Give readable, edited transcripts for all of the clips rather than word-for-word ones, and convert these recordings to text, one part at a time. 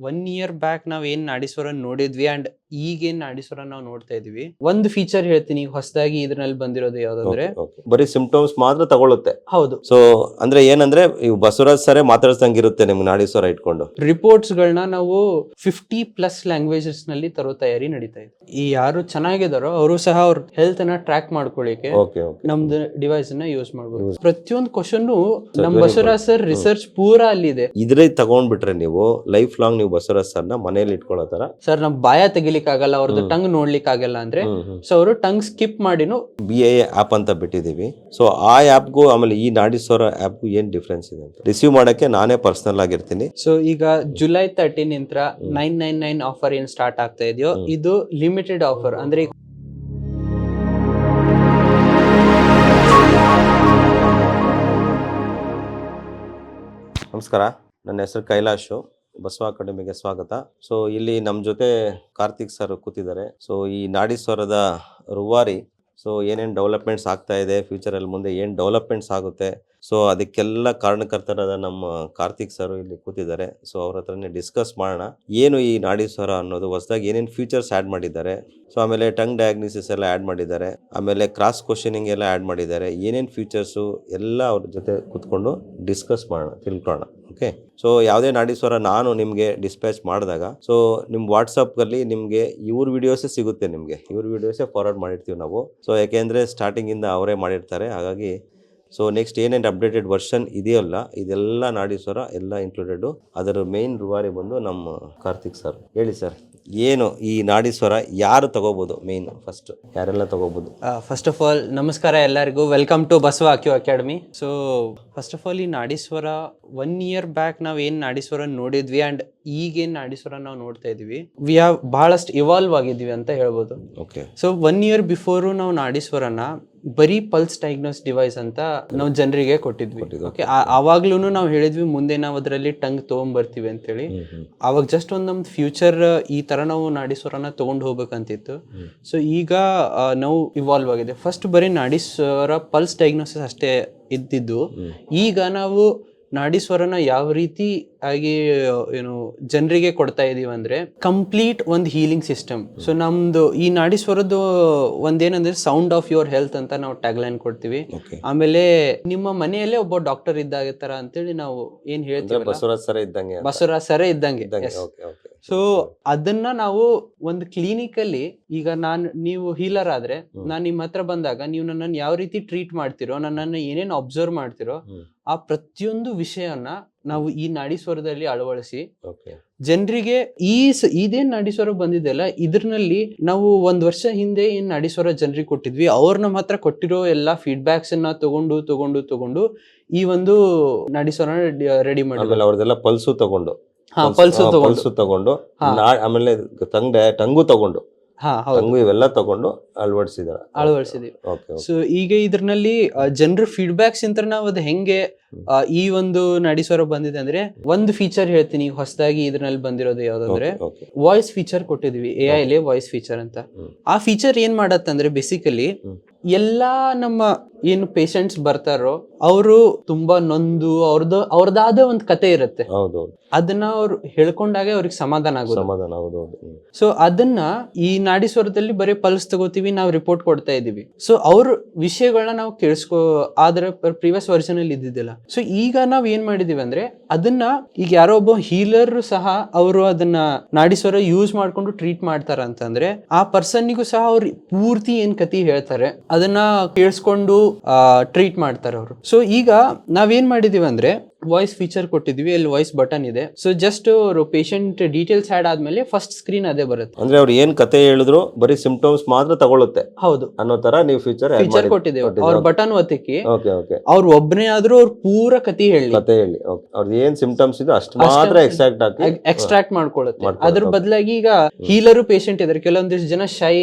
1 year back ನಾವ್ ಏನ್ ನಾಡೀಶ್ವರ ನೋಡಿದ್ವಿ ಅಂಡ್ ಈಗೇನ್ ನಾಡೀಶ್ವರ ನಾವು ನೋಡ್ತಾ ಇದೀವಿ. ಒಂದು ಫೀಚರ್ ಹೇಳ್ತೀನಿ ಈಗ ಹೊಸದಾಗಿ ಇದ್ರಲ್ಲಿ ಬಂದಿರೋದು ಯಾವ್ದಂದ್ರೆ ಬರೀ ಸಿಂಪ್ಟಮ್ಸ್ ಮಾತ್ರ ತಗೊಳುತ್ತೆ. ಹೌದು. ಸೊ ಅಂದ್ರೆ ಏನಂದ್ರೆ ಇವ್ ಬಸವರಾಜ್ ಸರೇ ಮಾತಾಡ್ಸಂಗಿರುತ್ತೆ ನಿಮ್ಗೆ ನಾಡೀಶ್ವರ ಇಟ್ಕೊಂಡು. ರಿಪೋರ್ಟ್ಸ್ ಗಳನ್ನ ನಾವು 50+ ಲ್ಯಾಂಗ್ವೇಜಸ್ ನಲ್ಲಿ ತರೋ ತಯಾರಿ ನಡೀತಾ ಇದೆ. ಈ ಯಾರು ಚೆನ್ನಾಗಿದಾರೋ ಅವರು ಸಹ ಅವ್ರ ಹೆಲ್ತ್ ಅನ್ನ ಟ್ರ್ಯಾಕ್ ಮಾಡ್ಕೊಳ್ಳಿಕ್ಕೆ ನಮ್ದು ಡಿವೈಸ್ ಅನ್ನ ಯೂಸ್ ಮಾಡ್ಬೋದು. ಪ್ರತಿಯೊಂದು ಕ್ವಶನ್ ನಮ್ ಬಸವರಾಜ್ ಸರ್ ರಿಸರ್ಚ್ ಪೂರಾ ಅಲ್ಲಿದೆ. ಇದ್ರೆ ತಗೊಂಡ್ಬಿಟ್ರೆ ನೀವು ಲೈಫ್ ಲಾಂಗ್ ನೀವು ಬಸವರಾಜ್ ಸರ್ನ ಮನೇಲಿ ಇಟ್ಕೊಳ್ಳೋ ತರ. ಸರ್ ನಮ್ ಬಾಯ ತೆಗಿಲಿಕ್ಕೆ ಆಗಲ್ಲ, ಅವ್ರದ್ದು ಟಂಗ್ ನೋಡ್ಲಿಕ್ಕೆ ಆಗಲ್ಲ ಅಂದ್ರೆ ಸೊ ಅವರು ಟಂಗ್ ಸ್ಕಿಪ್ ಮಾಡಿನೂ BIA ಆಪ್ ಅಂತ ಬಿಟ್ಟಿದೀವಿ. ಸೊ ಆ ಆಪ್ಗೂ ಆಮೇಲೆ ಈ ನಾಡೀಶ್ವರ ಆಪ್ಗೂ ಏನ್ ಡಿಫ್ರೆನ್ಸ್ ಇದೆ ಅಂತ ರಿಸೀವ್ ಮಾಡಕ್ಕೆ ನಾನೇ ಪರ್ಸನಲ್ ಆಗಿರ್ತೀನಿ. ಸೊ ಈಗ ಜುಲೈ 13 ಇಂತ್ರ 999 ಆಫರ್ ಏನ್ ಸ್ಟಾರ್ಟ್ ಆಗ್ತಾ ಇದೆಯೋ ಇದು ಲಿಮಿಟೆಡ್ ಆಫರ್. ಅಂದ್ರೆ ನಮಸ್ಕಾರ, ನನ್ನ ಹೆಸರು ಕೈಲಾಶು. ಬಸವ ಅಕಾಡೆಮಿಗೆ ಸ್ವಾಗತ. ಸೊ ಇಲ್ಲಿ ನಮ್ಮ ಜೊತೆ ಕಾರ್ತಿಕ್ ಸರ್ ಕೂತಿದ್ದಾರೆ. ಸೊ ಈ ನಾಡೀಶ್ವರದ ರೂವಾರಿ, ಸೊ ಏನೇನು ಡೆವಲಪ್ಮೆಂಟ್ಸ್ ಆಗ್ತಾ ಇದೆ, ಫ್ಯೂಚರಲ್ಲಿ ಮುಂದೆ ಏನು ಡೆವಲಪ್ಮೆಂಟ್ಸ್ ಆಗುತ್ತೆ, ಸೊ ಅದಕ್ಕೆಲ್ಲ ಕಾರಣಕರ್ತರಾದ ನಮ್ಮ ಕಾರ್ತಿಕ್ ಸರ್ ಇಲ್ಲಿ ಕೂತಿದ್ದಾರೆ. ಸೊ ಅವ್ರ ಹತ್ರನೇ ಡಿಸ್ಕಸ್ ಮಾಡೋಣ ಏನು ಈ ನಾಡೀಶ್ವರ ಅನ್ನೋದು, ಹೊಸದಾಗಿ ಏನೇನು ಫೀಚರ್ಸ್ ಆ್ಯಡ್ ಮಾಡಿದ್ದಾರೆ, ಸೊ ಆಮೇಲೆ ಟಂಗ್ ಡಯಾಗ್ನೋಸಿಸ್ ಎಲ್ಲ ಆ್ಯಡ್ ಮಾಡಿದ್ದಾರೆ, ಆಮೇಲೆ ಕ್ರಾಸ್ ಕ್ವಶನಿಂಗ್ ಎಲ್ಲ ಆ್ಯಡ್ ಮಾಡಿದ್ದಾರೆ, ಏನೇನು ಫೀಚರ್ಸು ಎಲ್ಲ ಅವ್ರ ಜೊತೆ ಕೂತ್ಕೊಂಡು ಡಿಸ್ಕಸ್ ಮಾಡೋಣ, ತಿಳ್ಕೊಳ್ಳೋಣ. ಓಕೆ. ಸೊ ಯಾವುದೇ ನಾಡೀಶ್ವರ ನಾನು ನಿಮಗೆ ಡಿಸ್ಪ್ಯಾಚ್ ಮಾಡಿದಾಗ ಸೊ ನಿಮ್ಮ ವಾಟ್ಸಪ್ಪಲ್ಲಿ ನಿಮಗೆ ಇವ್ರ ವಿಡಿಯೋಸೇ ಸಿಗುತ್ತೆ. ನಿಮಗೆ ಇವ್ರ ವಿಡಿಯೋಸೇ ಫಾರ್ವರ್ಡ್ ಮಾಡಿರ್ತೀವಿ ನಾವು. ಸೊ ಯಾಕೆಂದರೆ ಸ್ಟಾರ್ಟಿಂಗಿಂದ ಅವರೇ ಮಾಡಿರ್ತಾರೆ. ಹಾಗಾಗಿ ಸೊ ನೆಕ್ಸ್ಟ್ ಏನೇನು ಅಪ್ಡೇಟೆಡ್ ವರ್ಷನ್ ಇದೆಯಲ್ಲ ಇದೆಲ್ಲ ನಾಡೀಶ್ವರ ಎಲ್ಲ ಇನ್ಕ್ಲೂಡೆಡು. ಅದರ ಮೇನ್ ರೂವಾರಿ ಬಂದು ನಮ್ಮ ಕಾರ್ತಿಕ್ ಸರ್. ಹೇಳಿ ಸರ್, ಏನು ಈ ನಾಡೀಶ್ವರ ಯಾರು ತಗೋಬಹುದು? ಮೇನ್ ಫಸ್ಟ್ ಯಾರೆಲ್ಲ ತಗೋಬಹುದು? ಫಸ್ಟ್ ಆಫ್ ಆಲ್ ನಮಸ್ಕಾರ ಎಲ್ಲರಿಗೂ, welcome to Basava academy. So first of all ಈ ನಾಡೀಶ್ವರ 1 year ಬ್ಯಾಕ್ ನಾವ್ ಏನ್ ನಾಡೀಶ್ವರ ನೋಡಿದ್ವಿ ಅಂಡ್ ಈಗೇನ್ ನಾಡೀಶ್ವರ ನಾವು ನೋಡ್ತಾ ಇದೀವಿ, ವಿ ಹ್ಯಾವ್ ಬಹಳಷ್ಟು ಇವಾಲ್ವ್ ಆಗಿದ್ವಿ ಅಂತ ಹೇಳ್ಬೋದು. ಸೊ 1 year ಬಿಫೋರು ನಾವು ನಾಡೀಶ್ವರನ ಬರೀ ಪಲ್ಸ್ ಡಯಾಗ್ನೋಸ್ ಡಿವೈಸ್ ಅಂತ ನಾವು ಜನರಿಗೆ ಕೊಟ್ಟಿದ್ವಿ. ಓಕೆ, ಆವಾಗ್ಲೂ ನಾವು ಹೇಳಿದ್ವಿ ಮುಂದೆ ನಾವು ಅದರಲ್ಲಿ ಟಂಗ್ ತಗೊಂಡ್ಬರ್ತೀವಿ ಅಂತೇಳಿ. ಅವಾಗ ಜಸ್ಟ್ ಒಂದು ನಮ್ದು ಫ್ಯೂಚರ್ ಈ ತರ ನಾವು ನಾಡೀಶ್ವರನ ತಗೊಂಡು ಹೋಗ್ಬೇಕಂತಿತ್ತು. ಸೊ ಈಗ ನಾವು ಇವಾಲ್ವ್ ಆಗಿದೆ. ಫಸ್ಟ್ ಬರೀ ನಾಡೀಶ್ವರ ಪಲ್ಸ್ ಡಯಾಗ್ನೋಸಿಸ್ ಅಷ್ಟೇ ಇದ್ದಿದ್ದು, ಈಗ ನಾವು ನಾಡೀಶ್ವರನ ಯಾವ ರೀತಿ ಆಗಿ ಏನು ಜನರಿಗೆ ಕೊಡ್ತಾ ಇದೀವಿ ಅಂದ್ರೆ ಕಂಪ್ಲೀಟ್ ಒಂದು ಹೀಲಿಂಗ್ ಸಿಸ್ಟಮ್. ಸೊ ನಮ್ದು ಈ ನಾಡೀಶ್ವರದ್ದು ಒಂದೇನಂದ್ರೆ ಸೌಂಡ್ ಆಫ್ ಯುವರ್ ಹೆಲ್ತ್ ಅಂತ ನಾವು ಟ್ಯಾಗ್ ಲೈನ್ ಕೊಡ್ತೀವಿ. ಆಮೇಲೆ ನಿಮ್ಮ ಮನೆಯಲ್ಲೇ ಒಬ್ಬ ಡಾಕ್ಟರ್ ಇದ್ದಾಗ ತರ ಅಂತೇಳಿ ನಾವು ಏನ್ ಹೇಳ್ತೀವಿ, ಬಸವರಾಜ್ ಸರ ಇದ್ದಂಗೆ. ಸೊ ಅದನ್ನ ನಾವು ಒಂದು ಕ್ಲಿನಿಕಲ್ಲಿ ಈಗ ನೀವು ಹೀಲರ್ ಆದ್ರೆ ನಾನ್ ನಿಮ್ಮ ಹತ್ರ ಬಂದಾಗ ನೀವು ನನ್ನನ್ನು ಯಾವ ರೀತಿ ಟ್ರೀಟ್ ಮಾಡ್ತಿರೋ, ನನ್ನನ್ನು ಏನೇನು ಅಬ್ಸರ್ವ್ ಮಾಡ್ತಿರೋ ಆ ಪ್ರತಿಯೊಂದು ವಿಷಯನ ನಾವು ಈ ನಾಡೀಶ್ವರದಲ್ಲಿ ಅಳವಡಿಸಿ ಜನರಿಗೆ ಇದೇನ್ ನಾಡೀಶ್ವರ ಬಂದಿದೆಯಲ್ಲ ಇದ್ರಲ್ಲಿ ನಾವು 1 ವರ್ಷ ಹಿಂದೆ ಏನ್ ನಾಡೀಶ್ವರ ಜನರಿಗೆ ಕೊಟ್ಟಿದ್ವಿ, ಅವ್ರ ನಮ್ಮ ಹತ್ರ ಕೊಟ್ಟಿರೋ ಎಲ್ಲಾ ಫೀಡ್ಬ್ಯಾಕ್ಸ್ ಅನ್ನ ತಗೊಂಡು ಈ ಒಂದು ನಾಡೀಶ್ವರ ರೆಡಿ ಮಾಡಿ ಅವ್ರದೆಲ್ಲ ಪಲ್ಸು ತಗೊಂಡು ಆಮೇಲೆ ಟಂಗು ತಗೊಂಡು ಇವೆಲ್ಲ ತಗೊಂಡು ಅಳವಡಿಸಿದ್ವಿ. ಸೊ ಈಗ ಇದ್ರಲ್ಲಿ ಜನರ ಫೀಡ್ಬ್ಯಾಕ್ಸ್ ಇಂತ ನಾವು ಅದು ಹೆಂಗೆ ಈ ಒಂದು ನಾಡೀಶ್ವರ ಬಂದಿದೆ ಅಂದ್ರೆ ಒಂದು ಫೀಚರ್ ಹೇಳ್ತೀನಿ ಈಗ ಹೊಸದಾಗಿ ಇದ್ರಲ್ಲಿ ಬಂದಿರೋದು ಯಾವ್ದಂದ್ರೆ ವಾಯ್ಸ್ ಫೀಚರ್ ಕೊಟ್ಟಿದ್ವಿ. AI ವಾಯ್ಸ್ ಫೀಚರ್ ಅಂತ. ಆ ಫೀಚರ್ ಏನ್ ಮಾಡತ್ತಂದ್ರೆ ಬೇಸಿಕಲಿ ಎಲ್ಲಾ ನಮ್ಮ ಏನು ಪೇಷಂಟ್ಸ್ ಬರ್ತಾರೋ ಅವರು ತುಂಬಾ ನೊಂದು ಅವ್ರದಾದ ಒಂದು ಕತೆ ಇರುತ್ತೆ, ಅದನ್ನ ಅವ್ರು ಹೇಳ್ಕೊಂಡಾಗ ಅವ್ರಿಗೆ ಸಮಾಧಾನ ಆಗೋದು. ಸೊ ಅದನ್ನ ಈ ನಾಡೀಶ್ವರದಲ್ಲಿ ಬರೀ ಪಲ್ಸ್ ತಗೋತೀವಿ, ನಾವು ರಿಪೋರ್ಟ್ ಕೊಡ್ತಾ ಇದೀವಿ. ಸೊ ಅವ್ರ ವಿಷಯಗಳನ್ನ ನಾವು ಆದ್ರೆ ಪ್ರೀವಿಯಸ್ ವರ್ಷನ್ ಅಲ್ಲಿ ಇದ್ದಿದ್ದಿಲ್ಲ. ಸೊ ಈಗ ನಾವ್ ಏನ್ ಮಾಡಿದೀವಿ ಅಂದ್ರೆ ಅದನ್ನ ಈಗ ಯಾರೋ ಒಬ್ಬ ಹೀಲರ್ ಸಹ ಅವರು ಅದನ್ನ ನಾಡೀಶ್ವರ ಯೂಸ್ ಮಾಡ್ಕೊಂಡು ಟ್ರೀಟ್ ಮಾಡ್ತಾರ ಅಂತಂದ್ರೆ ಆ ಪರ್ಸನ್ನಿಗೂ ಸಹ ಅವ್ರು ಪೂರ್ತಿ ಏನ್ ಕತಿ ಹೇಳ್ತಾರೆ ಅದನ್ನ ಕೇಳಿಸ್ಕೊಂಡು ಟ್ರೀಟ್ ಮಾಡ್ತಾರೆ ಅವರು. ಸೊ ಈಗ ನಾವೇನ್ ಮಾಡಿದೀವಿ ಅಂದ್ರೆ ವಾಯ್ಸ್ ಫೀಚರ್ ಕೊಟ್ಟಿದ್ವಿ, ಅಲ್ಲಿ ವಾಯ್ಸ್ ಬಟನ್ ಇದೆ. ಸೊ ಜಸ್ಟ್ ಅವರು ಪೇಷಂಟ್ ಡೀಟೇಲ್ಸ್ ಆಡ್ ಆದ್ಮೇಲೆ ಫಸ್ಟ್ ಸ್ಕ್ರೀನ್ ಅದೇ ಬರುತ್ತೆ. ಅಂದ್ರೆ ಅವ್ರು ಏನ್ ಕತೆ ಹೇಳಿದ್ರು ಬರೀ ಸಿಂಪ್ಟಮ್ಸ್ ಮಾತ್ರ ತಗೊಳುತ್ತೆ, ಹೌದು ಅನ್ನೋ ತರ ನೀವು ಫೀಚರ್ ಕೊಟ್ಟಿದ್ದೇವೆ. ಅವ್ರ ಬಟನ್ ಒತ್ತಿಕ್ಕಿ ಅವ್ರು ಒಬ್ಬನೇ ಆದ್ರೂ ಅವ್ರ ಪೂರ ಕತೆ ಹೇಳಿ ಅವ್ರದ್ದು ಏನ್ ಸಿಂಪ್ಟಮ್ಸ್ ಇದೆ ಅಷ್ಟು ಮಾತ್ರ ಎಕ್ಸ್ಟ್ರಾಕ್ಟ್ ಮಾಡ್ಕೊಳ್ಳುತ್ತೆ. ಅದ್ರ ಬದಲಾಗಿ ಈಗ ಹೀಲರ್ ಪೇಷಂಟ್ ಇದಾರೆ, ಕೆಲವೊಂದಿಷ್ಟು ಜನ ಶೈ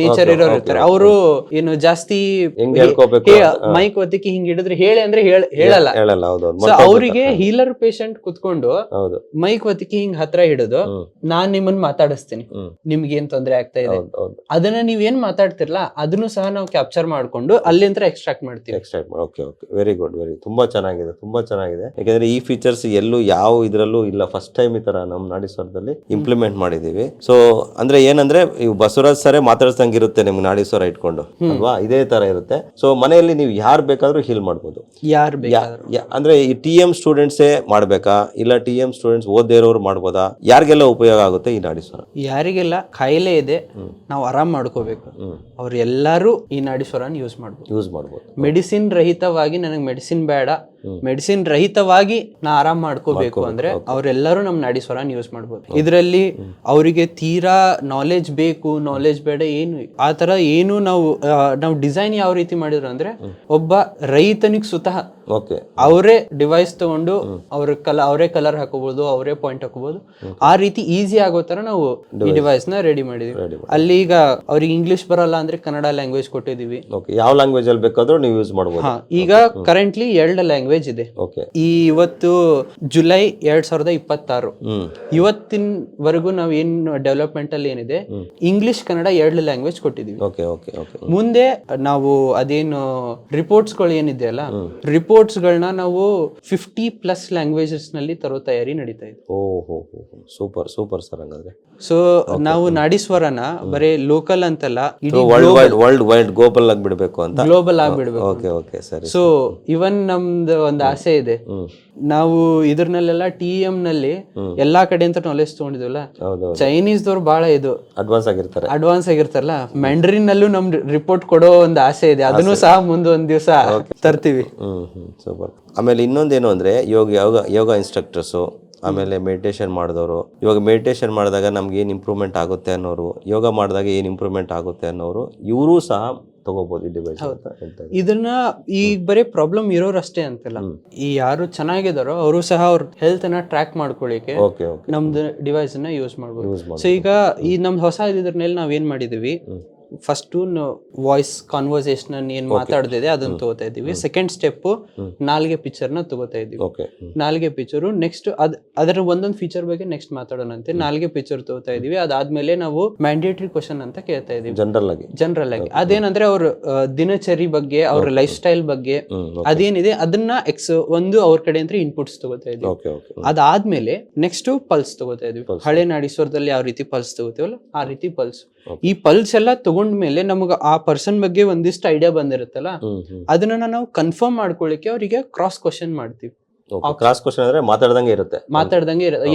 ನೇಚರ್ ಇರೋರು ಇರ್ತಾರೆ, ಅವರು ಏನು ಜಾಸ್ತಿ ಮೈಕ್ ಒತ್ತಿಕ್ಕಿ ಹಿಂಗ್ ಹಿಡಿದ್ರೆ ಹೇಳಿ ಅಂದ್ರೆ ಹೇಳಲ್ಲ. ಸೊ ಅವರಿಗೆ ಹೀಲರ್ ಪೇಷಂಟ್ ಕುತ್ಕೊಂಡು ಹೌದು ಮೈಕ್ ಒತ್ತಿಗೆ ಹಿಂಗ್ ಹತ್ರ ಹಿಡಿದು ನಾನ್ ನಿಮ್ಮನ್ನ ಮಾತಾಡಿಸ್ತೀನಿ, ನಿಮ್ಗೆ ಏನ್ ತೊಂದ್ರೆ ಆಗ್ತಾ ಇದೆ ಅದನ್ನ ನೀವ್ ಏನ್ ಮಾತಾಡ್ತಿರಲ್ಲ ಅದನ್ನು ಸಹ ನಾವು ಕ್ಯಾಪ್ಚರ್ ಮಾಡ್ಕೊಂಡು ಅಲ್ಲಿಂದ ಎಕ್ಸ್ಟ್ರಾಕ್ಟ್ ಮಾಡ್ತೀವಿ. ಓಕೆ ಓಕೆ, ವೆರಿ ಗುಡ್ ತುಂಬಾ ಚೆನ್ನಾಗಿದೆ, ತುಂಬಾ ಚೆನ್ನಾಗಿದೆ. ಯಾಕಂದ್ರೆ ಈ ಫೀಚರ್ಸ್ ಎಲ್ಲೂ ಯಾವ ಇದ್ರಲ್ಲೂ ಇಲ್ಲ, ಫಸ್ಟ್ ಟೈಮ್ ಈ ತರ ನಮ್ಮ ನಾಡಿ ಸ್ವರದಲ್ಲಿ ಇಂಪ್ಲಿಮೆಂಟ್ ಮಾಡಿದೀವಿ. ಸೊ ಅಂದ್ರೆ ಏನಂದ್ರೆ ಇವು ಬಸವರಾಜ್ ಸರೇ ಮಾತಾಡ್ಸಂಗ್ ಇರುತ್ತೆ ನಿಮ್ಗೆ ನಾಡಿ ಸ್ವರ ಇಟ್ಕೊಂಡು ಅಲ್ವಾ, ಇದೇ ತರ ಇರುತ್ತೆ. ಸೊ ಮನೆಯಲ್ಲಿ ನೀವು ಯಾರು ಬೇಕಾದ್ರೂ ಹೀಲ್ ಮಾಡ್ಬೋದು, ಯಾರು ಬೇಕಾದ್ರೂ. ಅಂದ್ರೆ ಈ TM ಸ್ಟೂಡೆಂಟ್ಸೇ ಮಾಡ್ಬೇಕಾ ಇಲ್ಲ TM ಸ್ಟೂಡೆಂಟ್ಸ್ ಓದ್ದೇ ಇರೋರು ಮಾಡ್ಬೋದಾ, ಯಾರಿಗೆಲ್ಲ ಉಪಯೋಗ ಆಗುತ್ತೆ ಈ ನಾಡಿ ಸ್ವರ? ಯಾರಿಗೆಲ್ಲ ಕಾಯಿಲೆ ಇದೆ ನಾವು ಆರಾಮ್ ಮಾಡ್ಕೋಬೇಕು ಅವ್ರು ಎಲ್ಲರೂ ಈ ನಾಡಿ ಸ್ವರನ ಯೂಸ್ ಮಾಡ್ಬೋದು. ಮೆಡಿಸಿನ್ ರಹಿತವಾಗಿ ನನಗೆ ಮೆಡಿಸಿನ್ ಬೇಡ, ಮೆಡಿಸಿನ್ ರಹಿತವಾಗಿ ನಾ ಆರಾಮ್ ಮಾಡ್ಕೋಬೇಕು ಅಂದ್ರೆ ಅವ್ರೆಲ್ಲರೂ ನಮ್ ನಾಡಿ ಸ್ವರನ ಯೂಸ್ ಮಾಡ್ಬೋದು. ಇದರಲ್ಲಿ ಅವರಿಗೆ ತೀರಾ ನಾಲೆಜ್ ಬೇಕು, ನಾಲೆಜ್ ಬೇಡ, ಏನು ಆ ತರ ಏನು ನಾವು ಡಿಸೈನ್ ಯಾವ ರೀತಿ ಮಾಡಿದ್ರು ಅಂದ್ರೆ ಒಬ್ಬ ರೈತನಿಗೆ ಸ್ವತಃ ಅವರೇ ಡಿವೈಸ್ ತಗೊಂಡು ಅವರೇ ಕಲರ್ ಹಾಕೋಬಹುದು, ಅವರೇ ಪಾಯಿಂಟ್ ಹಾಕೋಬಹುದು, ಆ ರೀತಿ ಈಸಿ ಆಗೋ ತರ ನಾವು ಈ ಡಿವೈಸ್ ನ ರೆಡಿ ಮಾಡಿದೀವಿ. ಅಲ್ಲಿ ಈಗ ಅವ್ರಿಗೆ ಇಂಗ್ಲಿಷ್ ಬರಲ್ಲ ಅಂದ್ರೆ ಕನ್ನಡ ಲ್ಯಾಂಗ್ವೇಜ್ ಕೊಟ್ಟಿದೀವಿ, ಯಾವ ಲ್ಯಾಂಗ್ವೇಜ್ ಅಲ್ಲಿ ಬೇಕಾದ್ರೂ ನೀವು ಯೂಸ್ ಮಾಡಬಹುದು. ಈಗ ಕರೆಂಟ್ಲಿ 2 ಲ್ಯಾಂಗ್ವೇಜ್ ಇದೆ. ಇವತ್ತು ಜುಲೈ 2026, ಇವತ್ತಿನವರೆಗೂ ನಾವ್ ಏನ್ ಡೆವಲಪ್ಮೆಂಟ್ ಅಲ್ಲಿ ಏನಿದೆ ಇಂಗ್ಲಿಷ್ ಕನ್ನಡ 2 ಲ್ಯಾಂಗ್ವೇಜ್ ಕೊಟ್ಟಿದೀವಿ. ಮುಂದೆ ನಾವು ಅದೇನು ರಿಪೋರ್ಟ್ಸ್ ಗಳು ಏನಿದೆಯಲ್ಲ, ರಿಪೋರ್ಟ್ಸ್ ಗಳನ್ನ ನಾವು 50+ ಲ್ಯಾಂಗ್ವೇಜಸ್ ನಲ್ಲಿ ತರೋ ತಯಾರಿ ನಡೀತಾ ಇದೆ. Super super sir. ಹಂಗಾದ್ರೆ ಸೊ ನಾವು ನಾಡಿ ಸ್ವರನ ಬರೀ ಲೋಕಲ್ ಅಂತಲ್ಲ, ಇಡೀ ವರ್ಲ್ಡ್ ವೈಡ್ ಗ್ಲೋಬಲ್ ಆಗಿ ಬಿಡಬೇಕು ಅಂತ, ಗ್ಲೋಬಲ್ ಆಗಿ ಬಿಡಬೇಕು. ಓಕೆ ಸರಿ. ಸೊ ಇವನ್ ನಮ್ದು ಒಂದು ಆಸೆ ಇದೆ, ನಾವು ಇದ್ರಲ್ಲೆಲ್ಲ TM ನಲ್ಲಿ ಎಲ್ಲಾ ಕಡೆ ಅಂತ ನಾಲೆಜ್ ತಗೊಂಡಿದ್ವಲ್ಲ, ಚೈನೀಸ್ ದವ್ರು ಬಹಳ ಅಡ್ವಾನ್ಸ್ ಆಗಿರ್ತಾರಲ್ಲ, ಮ್ಯಾಂಡ್ರಿನ್ ನಲ್ಲೂ ನಮ್ ರಿಪೋರ್ಟ್ ಕೊಡೋ ಒಂದು ಆಸೆ ಇದೆ, ಅದನ್ನು ಸಹ ಮುಂದೆ ಒಂದ್ ದಿವಸ ತರ್ತೀವಿ. ಸೂಪರ್. ಆಮೇಲೆ ಇನ್ನೊಂದೇನು ಅಂದ್ರೆ ಯೋಗ ಇನ್ಸ್ಟ್ರಕ್ಟರ್ಸು, ಆಮೇಲೆ ಮೆಡಿಟೇಷನ್ ಮಾಡಿದವರು, ಇವಾಗ ಮೆಡಿಟೇಷನ್ ಮಾಡಿದಾಗ ನಮ್ಗೆ ಏನ್ ಇಂಪ್ರೂವ್ಮೆಂಟ್ ಆಗುತ್ತೆ ಅನ್ನೋರು, ಯೋಗ ಮಾಡಿದಾಗ ಏನ್ ಇಂಪ್ರೂವ್ಮೆಂಟ್ ಆಗುತ್ತೆ ಅನ್ನೋರು, ಇವರು ಸಹ ತಗೋಬಹುದು ಈ ಡಿವೈಸ್. ಇದನ್ನ ಈಗ ಬರೀ ಪ್ರಾಬ್ಲಮ್ ಇರೋರು ಅಷ್ಟೇ ಅಂತಲ್ಲ, ಈ ಯಾರು ಚೆನ್ನಾಗಿದಾರೋ ಅವರು ಸಹ ಅವ್ರ ಹೆಲ್ತ್ ಅನ್ನ ಟ್ರ್ಯಾಕ್ ಮಾಡ್ಕೊಳ್ಳಿಕ್ಕೆ ನಮ್ದು ಡಿವೈಸ್ ಅನ್ನ ಯೂಸ್ ಮಾಡ್ಬೋದು. ಸೊ ಈಗ ಈ ನಮ್ದು ಹೊಸ ಇದ್ರಲ್ಲಿ ನಾವ್ ಏನ್ ಮಾಡಿದೀವಿ, ಫಸ್ಟ್ ವಾಯ್ಸ್ ಕಾನ್ವರ್ಸೇಷನ್ ಏನ್ ಮಾತಾಡ್ತಿದೆ ಅದನ್ನ ತಗೋತಾ ಇದೀವಿ. ಸೆಕೆಂಡ್ ಸ್ಟೆಪ್ ನಾಲ್ಗೆ ಪಿಕ್ಚರ್ ನ ತಗೋತಾ ಇದೀವಿ. ನಾಲ್ಗೆ ಪಿಕ್ಚರ್ ನೆಕ್ಸ್ಟ್ ಅದರ ಒಂದೊಂದು ಫೀಚರ್ ಬಗ್ಗೆ ನೆಕ್ಸ್ಟ್ ಮಾತಾಡೋಣಂತೆ ನಾಲ್ಗೆ ಪಿಕ್ಚರ್ ತಗೋತಾ ಇದೀವಿ. ಅದಾದ್ಮೇಲೆ ನಾವು ಮ್ಯಾಂಡೇಟರಿ ಕ್ವಶನ್ ಅಂತ ಕೇಳ್ತಾ ಇದೀವಿ ಜನರಲ್ ಆಗಿ. ಅದೇನಂದ್ರೆ ಅವ್ರ ದಿನಚರಿ ಬಗ್ಗೆ, ಅವ್ರ ಲೈಫ್ ಸ್ಟೈಲ್ ಬಗ್ಗೆ ಅದೇನಿದೆ ಅದನ್ನ ಒಂದು ಅವ್ರ ಕಡೆ ಅಂದ್ರೆ ಇನ್ಪುಟ್ಸ್ ತಗೋತಾ ಇದೀವಿ. ಅದಾದ್ಮೇಲೆ ನೆಕ್ಸ್ಟ್ ಪಲ್ಸ್ ತಗೋತಾ ಇದೀವಿ. ಹಳೆ ನಾಡಿ ಸ್ವರದಲ್ಲಿ ಯಾವ ರೀತಿ ಪಲ್ಸ್ ತಗೋತೀವಲ್ಲ ಆ ರೀತಿ ಪಲ್ಸ್. ಈ ಪಲ್ಸ್ ಎಲ್ಲ ತಗೊಂಡ್ಮೇಲೆ ನಮಗ ಆ ಪರ್ಸನ್ ಬಗ್ಗೆ ಒಂದಿಷ್ಟು ಐಡಿಯಾ ಬಂದಿರುತ್ತಲ್ಲ, ಅದನ್ನ ನಾವು ಕನ್ಫರ್ಮ್ ಮಾಡ್ಕೊಳ್ಳಿಕ್ಕೆ ಅವರಿಗೆ ಕ್ರಾಸ್ ಕ್ವಶನ್ ಮಾಡ್ತೀವಿ. ಕ್ರಾಸ್ ಕ್ವಶನ್ ಅಂದ್ರೆ ಮಾತಾಡ್ದಂಗೆ ಇರುತ್ತೆ,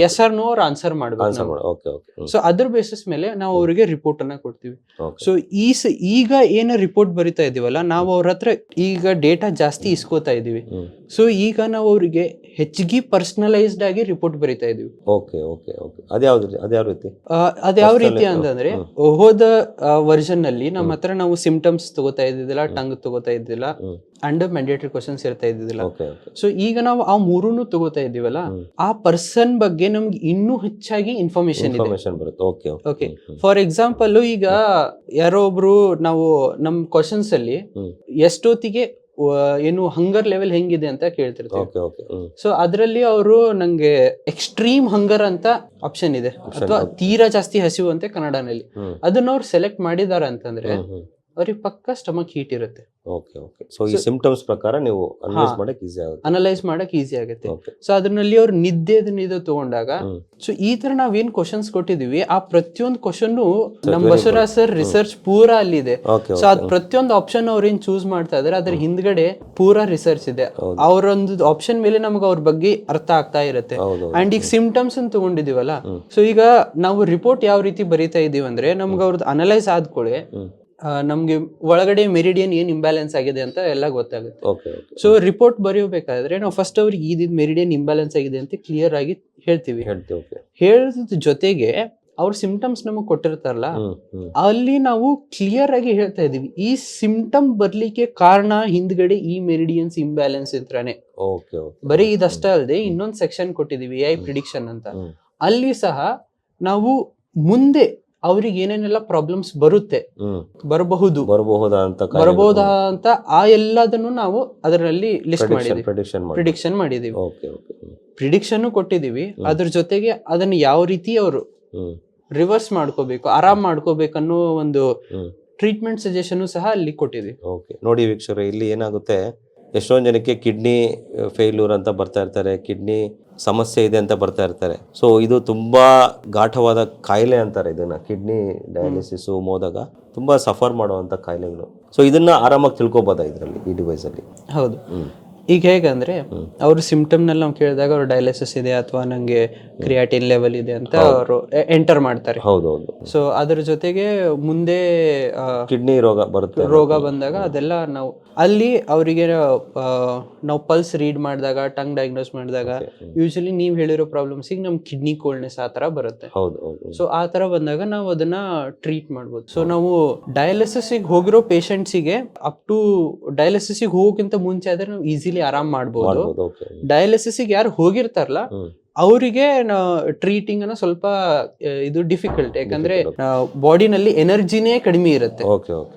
ಎಸ್ ಆರ್ ನೋ ಅವ್ರು ಆನ್ಸರ್ ಮಾಡ್ಬೇಕು. ಸೊ ಅದ್ರ ಬೇಸಿಸ್ ಮೇಲೆ ನಾವು ಅವರಿಗೆ ರಿಪೋರ್ಟ್ ಅನ್ನ ಕೊಡ್ತೀವಿ. ಸೊ ಈಗ ಏನ ರಿಪೋರ್ಟ್ ಬರಿತಾ ಇದೀವಲ್ಲ, ನಾವು ಅವ್ರ ಹತ್ರ ಈಗ ಡೇಟಾ ಜಾಸ್ತಿ ಇಸ್ಕೋತಾ ಇದೀವಿ. ಸೊ ಈಗ ನಾವು ಅವರಿಗೆ ಹೆಚ್ಚಿಗೆ ಪರ್ಸನಲೈಸ್ಡ್ ಆಗಿ ರಿಪೋರ್ಟ್ ಬರಿತಾ ಇದೀವಿ. ಅದ್ಯಾವ ರೀತಿ ಅಂತಂದ್ರೆ, ಹೋದ ವರ್ಷನ್ ನಲ್ಲಿ ನಮ್ಮ ಹತ್ರ ನಾವು ಸಿಂಪ್ಟಮ್ಸ್ ತಗೋತಾ ಇದ್ದಿದ್ದಿಲ್ಲ, ಟಂಗ್ ತಗೋತಾ ಇದ್ದಿಲ್ಲ, ಅಂಡ್ ಮ್ಯಾಂಡೇಟರಿ ಕ್ವಶನ್ಸ್ ಇರ್ತಾ ಇದ್ದಿದ್ದಿಲ್ಲ. ಸೊ ಈಗ ನಾವು ಆ ಮೂರನ್ನು ತಗೋತಾ ಇದೀವಲ್ಲ, ಆ ಪರ್ಸನ್ ಬಗ್ಗೆ ನಮ್ಗೆ ಇನ್ನೂ ಹೆಚ್ಚಾಗಿ ಇನ್ಫಾರ್ಮೇಶನ್ ಬರುತ್ತೆ. ಫಾರ್ ಎಕ್ಸಾಂಪಲ್, ಈಗ ಯಾರೋ ಒಬ್ರು ನಾವು ನಮ್ ಕ್ವಶನ್ಸ್ ಅಲ್ಲಿ ಎಷ್ಟೊತ್ತಿಗೆ ಏನು ಹಂಗರ್ ಲೆವೆಲ್ ಹೆಂಗಿದೆ ಅಂತ ಕೇಳ್ತಿರ್ತೀವಿ. ಸೊ ಅದ್ರಲ್ಲಿ ಅವರು ನಂಗೆ ಎಕ್ಸ್ಟ್ರೀಮ್ ಹಂಗರ್ ಅಂತ ಆಪ್ಷನ್ ಇದೆ, ಅಥವಾ ತೀರಾ ಜಾಸ್ತಿ ಹಸಿವು ಅಂತ ಕನ್ನಡನಲ್ಲಿ. ಅದನ್ನ ಅವ್ರು ಸೆಲೆಕ್ಟ್ ಮಾಡಿದಾರ ಅಂತಂದ್ರೆ ಅವ್ರಿಗೆ ಪಕ್ಕ ಸ್ಟಮಕ್ ಹೀಟ್ ಇರುತ್ತೆ. ಸೊ ಈ ಸಿಂಪ್ಟಮ್ಸ್ ಪ್ರಕಾರ ನೀವು ಅನಲೈಸ್ ಮಾಡಕ್ ಈಸಿ ಆಗುತ್ತೆ. ಸೊ ಅದ್ರಲ್ಲಿ ಅವ್ರು ನಿದ್ದೆ ತಗೊಂಡಾಗ, ಸೊ ಈ ತರ ನಾವೇನ್ ಕ್ವಶನ್ಸ್ ಕೊಟ್ಟಿದೀವಿ, ಆ ಪ್ರತಿಯೊಂದು ಕ್ವಶನ್ ನಮ್ ಬಸವರಾಜ್ ಸರ್ ರಿಸರ್ಚ್ ಪೂರಾ ಅಲ್ಲಿದೆ. ಸೊ ಅದ್ ಪ್ರತಿಯೊಂದು ಆಪ್ಷನ್ ಅವ್ರೇನ್ ಚೂಸ್ ಮಾಡ್ತಾ ಇದಾರೆ ಅದ್ರ ಹಿಂದ್ಗಡೆ ಪೂರಾ ರಿಸರ್ಚ್ ಇದೆ. ಅವ್ರೊಂದು ಆಪ್ಷನ್ ಮೇಲೆ ನಮ್ಗೆ ಅವ್ರ ಬಗ್ಗೆ ಅರ್ಥ ಆಗ್ತಾ ಇರುತ್ತೆ. ಅಂಡ್ ಈಗ ಸಿಂಪ್ಟಮ್ಸ್ ಅಂತ ತಗೊಂಡಿದೀವಲ್ಲ, ಸೊ ಈಗ ನಾವು ರಿಪೋರ್ಟ್ ಯಾವ ರೀತಿ ಬರೀತಾ ಇದೀವಿ ಅಂದ್ರೆ, ನಮ್ಗೆ ಅವ್ರದ್ದು ಅನಲೈಸ್ ಆದ್ಕೊಳ್ಳೆ ನಮ್ಗೆ ಒಳಗಡೆ ಮೆರಿಡಿಯನ್ ಏನ್ ಇಂಬ್ಯಾಲೆನ್ಸ್ ಆಗಿದೆ ಅಂತ ಎಲ್ಲ ಗೊತ್ತಾಗುತ್ತೆ. ಸೊ ರಿಪೋರ್ಟ್ ಬರೆಯಬೇಕಾದ್ರೆ ನಾವು ಫಸ್ಟ್ ಅವ್ರಿಗೆ ಈ ಮೆರಿಡಿಯನ್ ಇಂಬ್ಯಾಲೆನ್ಸ್ ಆಗಿದೆ ಅಂತ ಕ್ಲಿಯರ್ ಆಗಿ ಹೇಳ್ತೀವಿ. ಹೇಳಿದ ಜೊತೆಗೆ ಅವ್ರ ಸಿಂಪ್ಟಮ್ಸ್ ನಮಗ್ ಕೊಟ್ಟಿರ್ತಾರಲ್ಲ, ಅಲ್ಲಿ ನಾವು ಕ್ಲಿಯರ್ ಆಗಿ ಹೇಳ್ತಾ ಇದೀವಿ ಈ ಸಿಂಪ್ಟಮ್ ಬರ್ಲಿಕ್ಕೆ ಕಾರಣ ಹಿಂದ್ಗಡೆ ಈ ಮೆರಿಡಿಯನ್ಸ್ ಇಂಬ್ಯಾಲೆನ್ಸ್ ಇರ್ತಾನೆ. ಬರೀ ಇದಷ್ಟೇ ಅಲ್ಲದೆ ಇನ್ನೊಂದು ಸೆಕ್ಷನ್ ಕೊಟ್ಟಿದೀವಿ AI ಪ್ರಿಡಿಕ್ಷನ್ ಅಂತ. ಅಲ್ಲಿ ಸಹ ನಾವು ಮುಂದೆ ಅವ್ರಿಗೆ ಏನೇನೆಲ್ಲ ಪ್ರಾಬ್ಲಮ್ಸ್ ಬರುತ್ತೆ, ಬರಬಹುದು ಅಂತ ಆ ಎಲ್ಲದನ್ನು ನಾವು ಅದರಲ್ಲಿ ಲಿಸ್ಟ್ ಮಾಡಿದೀವಿ, ಪ್ರಿಡಿಕ್ಷನ್ ಮಾಡಿದೀವಿ, ಪ್ರಿಡಿಕ್ಷನ್ ಕೊಟ್ಟಿದೀವಿ. ಅದ್ರ ಜೊತೆಗೆ ಅದನ್ನ ಯಾವ ರೀತಿ ಅವರು ರಿವರ್ಸ್ ಮಾಡ್ಕೋಬೇಕು, ಆರಾಮ್ ಮಾಡ್ಕೋಬೇಕು ಅನ್ನೋ ಒಂದು ಟ್ರೀಟ್ಮೆಂಟ್ ಸಜೆಷನ್ ಸಹ ಅಲ್ಲಿ ಕೊಟ್ಟಿದ್ವಿ. ನೋಡಿ ವೀಕ್ಷಕರೇ, ಇಲ್ಲಿ ಏನಾಗುತ್ತೆ, ಎಷ್ಟೊಂದು ಜನಕ್ಕೆ ಕಿಡ್ನಿ ಫೇಲ್ಯೂರ್ ಅಂತ ಬರ್ತಾ ಇರ್ತಾರೆ, ಕಿಡ್ನಿ ಸಮಸ್ಯೆ ಇದೆ ಅಂತ ಬರ್ತಾ ಇರ್ತಾರೆ. ಸೊ ಇದು ತುಂಬಾ ಗಾಢವಾದ ಕಾಯಿಲೆ ಅಂತಾರೆ ಇದನ್ನ, ಕಿಡ್ನಿ ಡಯಾಲಿಸಿಸ್ ಹೋದಾಗ ತುಂಬಾ ಸಫರ್ ಮಾಡುವಂತ ಕಾಯಿಲೆಗಳು. ಸೊ ಇದನ್ನ ಆರಾಮಾಗಿ ತಿಳ್ಕೊಬೋದಾ ಇದರಲ್ಲಿ, ಈ ಡಿವೈಸ್ ಅಲ್ಲಿ? ಹೌದು. ಈಗ ಹೇಗಂದ್ರೆ ಅವ್ರ ಸಿಂಪ್ಟಮ್ ನಲ್ಲಿ ನಾವು ಕೇಳಿದಾಗ ಅವ್ರು ಡಯಾಲಿಸಿಸ್ ಇದೆ ಅಥವಾ ನಂಗೆ ಕ್ರಿಯಾಟಿನ್ ಲೆವೆಲ್ ಇದೆ ಅಂತ ಅವರು ಎಂಟರ್ ಮಾಡ್ತಾರೆ. ಹೌದೌದು. ಸೊ ಅದ್ರ ಜೊತೆಗೆ ಮುಂದೆ ಕಿಡ್ನಿ ರೋಗ ಬಂದಾಗ ಅದೆಲ್ಲ ನಾವು ಅಲ್ಲಿ ಅವರಿಗೆ ನಾವು ಪಲ್ಸ್ ರೀಡ್ ಮಾಡಿದಾಗ, ಟಂಗ್ ಡಯಾಗ್ನೋಸ್ ಮಾಡಿದಾಗ ಯೂಶಲಿ ನೀವು ಹೇಳಿರೋ ಪ್ರಾಬ್ಲಮ್ಸ್ ನಮ್ ಕಿಡ್ನಿ ಕೋಲ್ಡ್ನೆಸ್ ಆ ತರ ಬರುತ್ತೆ. ಸೊ ಆ ತರ ಬಂದಾಗ ನಾವು ಅದನ್ನ ಟ್ರೀಟ್ ಮಾಡ್ಬೋದು. ಸೊ ನಾವು ಡಯಾಲಿಸಿಸ್ ಹೋಗಿರೋ ಪೇಷಂಟ್ಸಿಗೆ ಅಪ್ ಟು ಡಯಾಲಿಸಿಸ್ ಹೋಗೋಕ್ಕಿಂತ ಮುಂಚೆ ಆದ್ರೆ ನಾವು ಈಸಿಲಿ ಆರಾಮ್ ಮಾಡ್ಬೋದು. ಡಯಾಲಿಸಿಸ್ ಯಾರು ಹೋಗಿರ್ತಾರಲ್ಲ ಅವರಿಗೆ ಟ್ರೀಟಿಂಗ್ ಅನ್ನ ಸ್ವಲ್ಪ ಇದು ಡಿಫಿಕಲ್ಟ್, ಯಾಕಂದ್ರೆ ಬಾಡಿನಲ್ಲಿ ಎನರ್ಜಿನೇ ಕಡಿಮೆ ಇರುತ್ತೆ.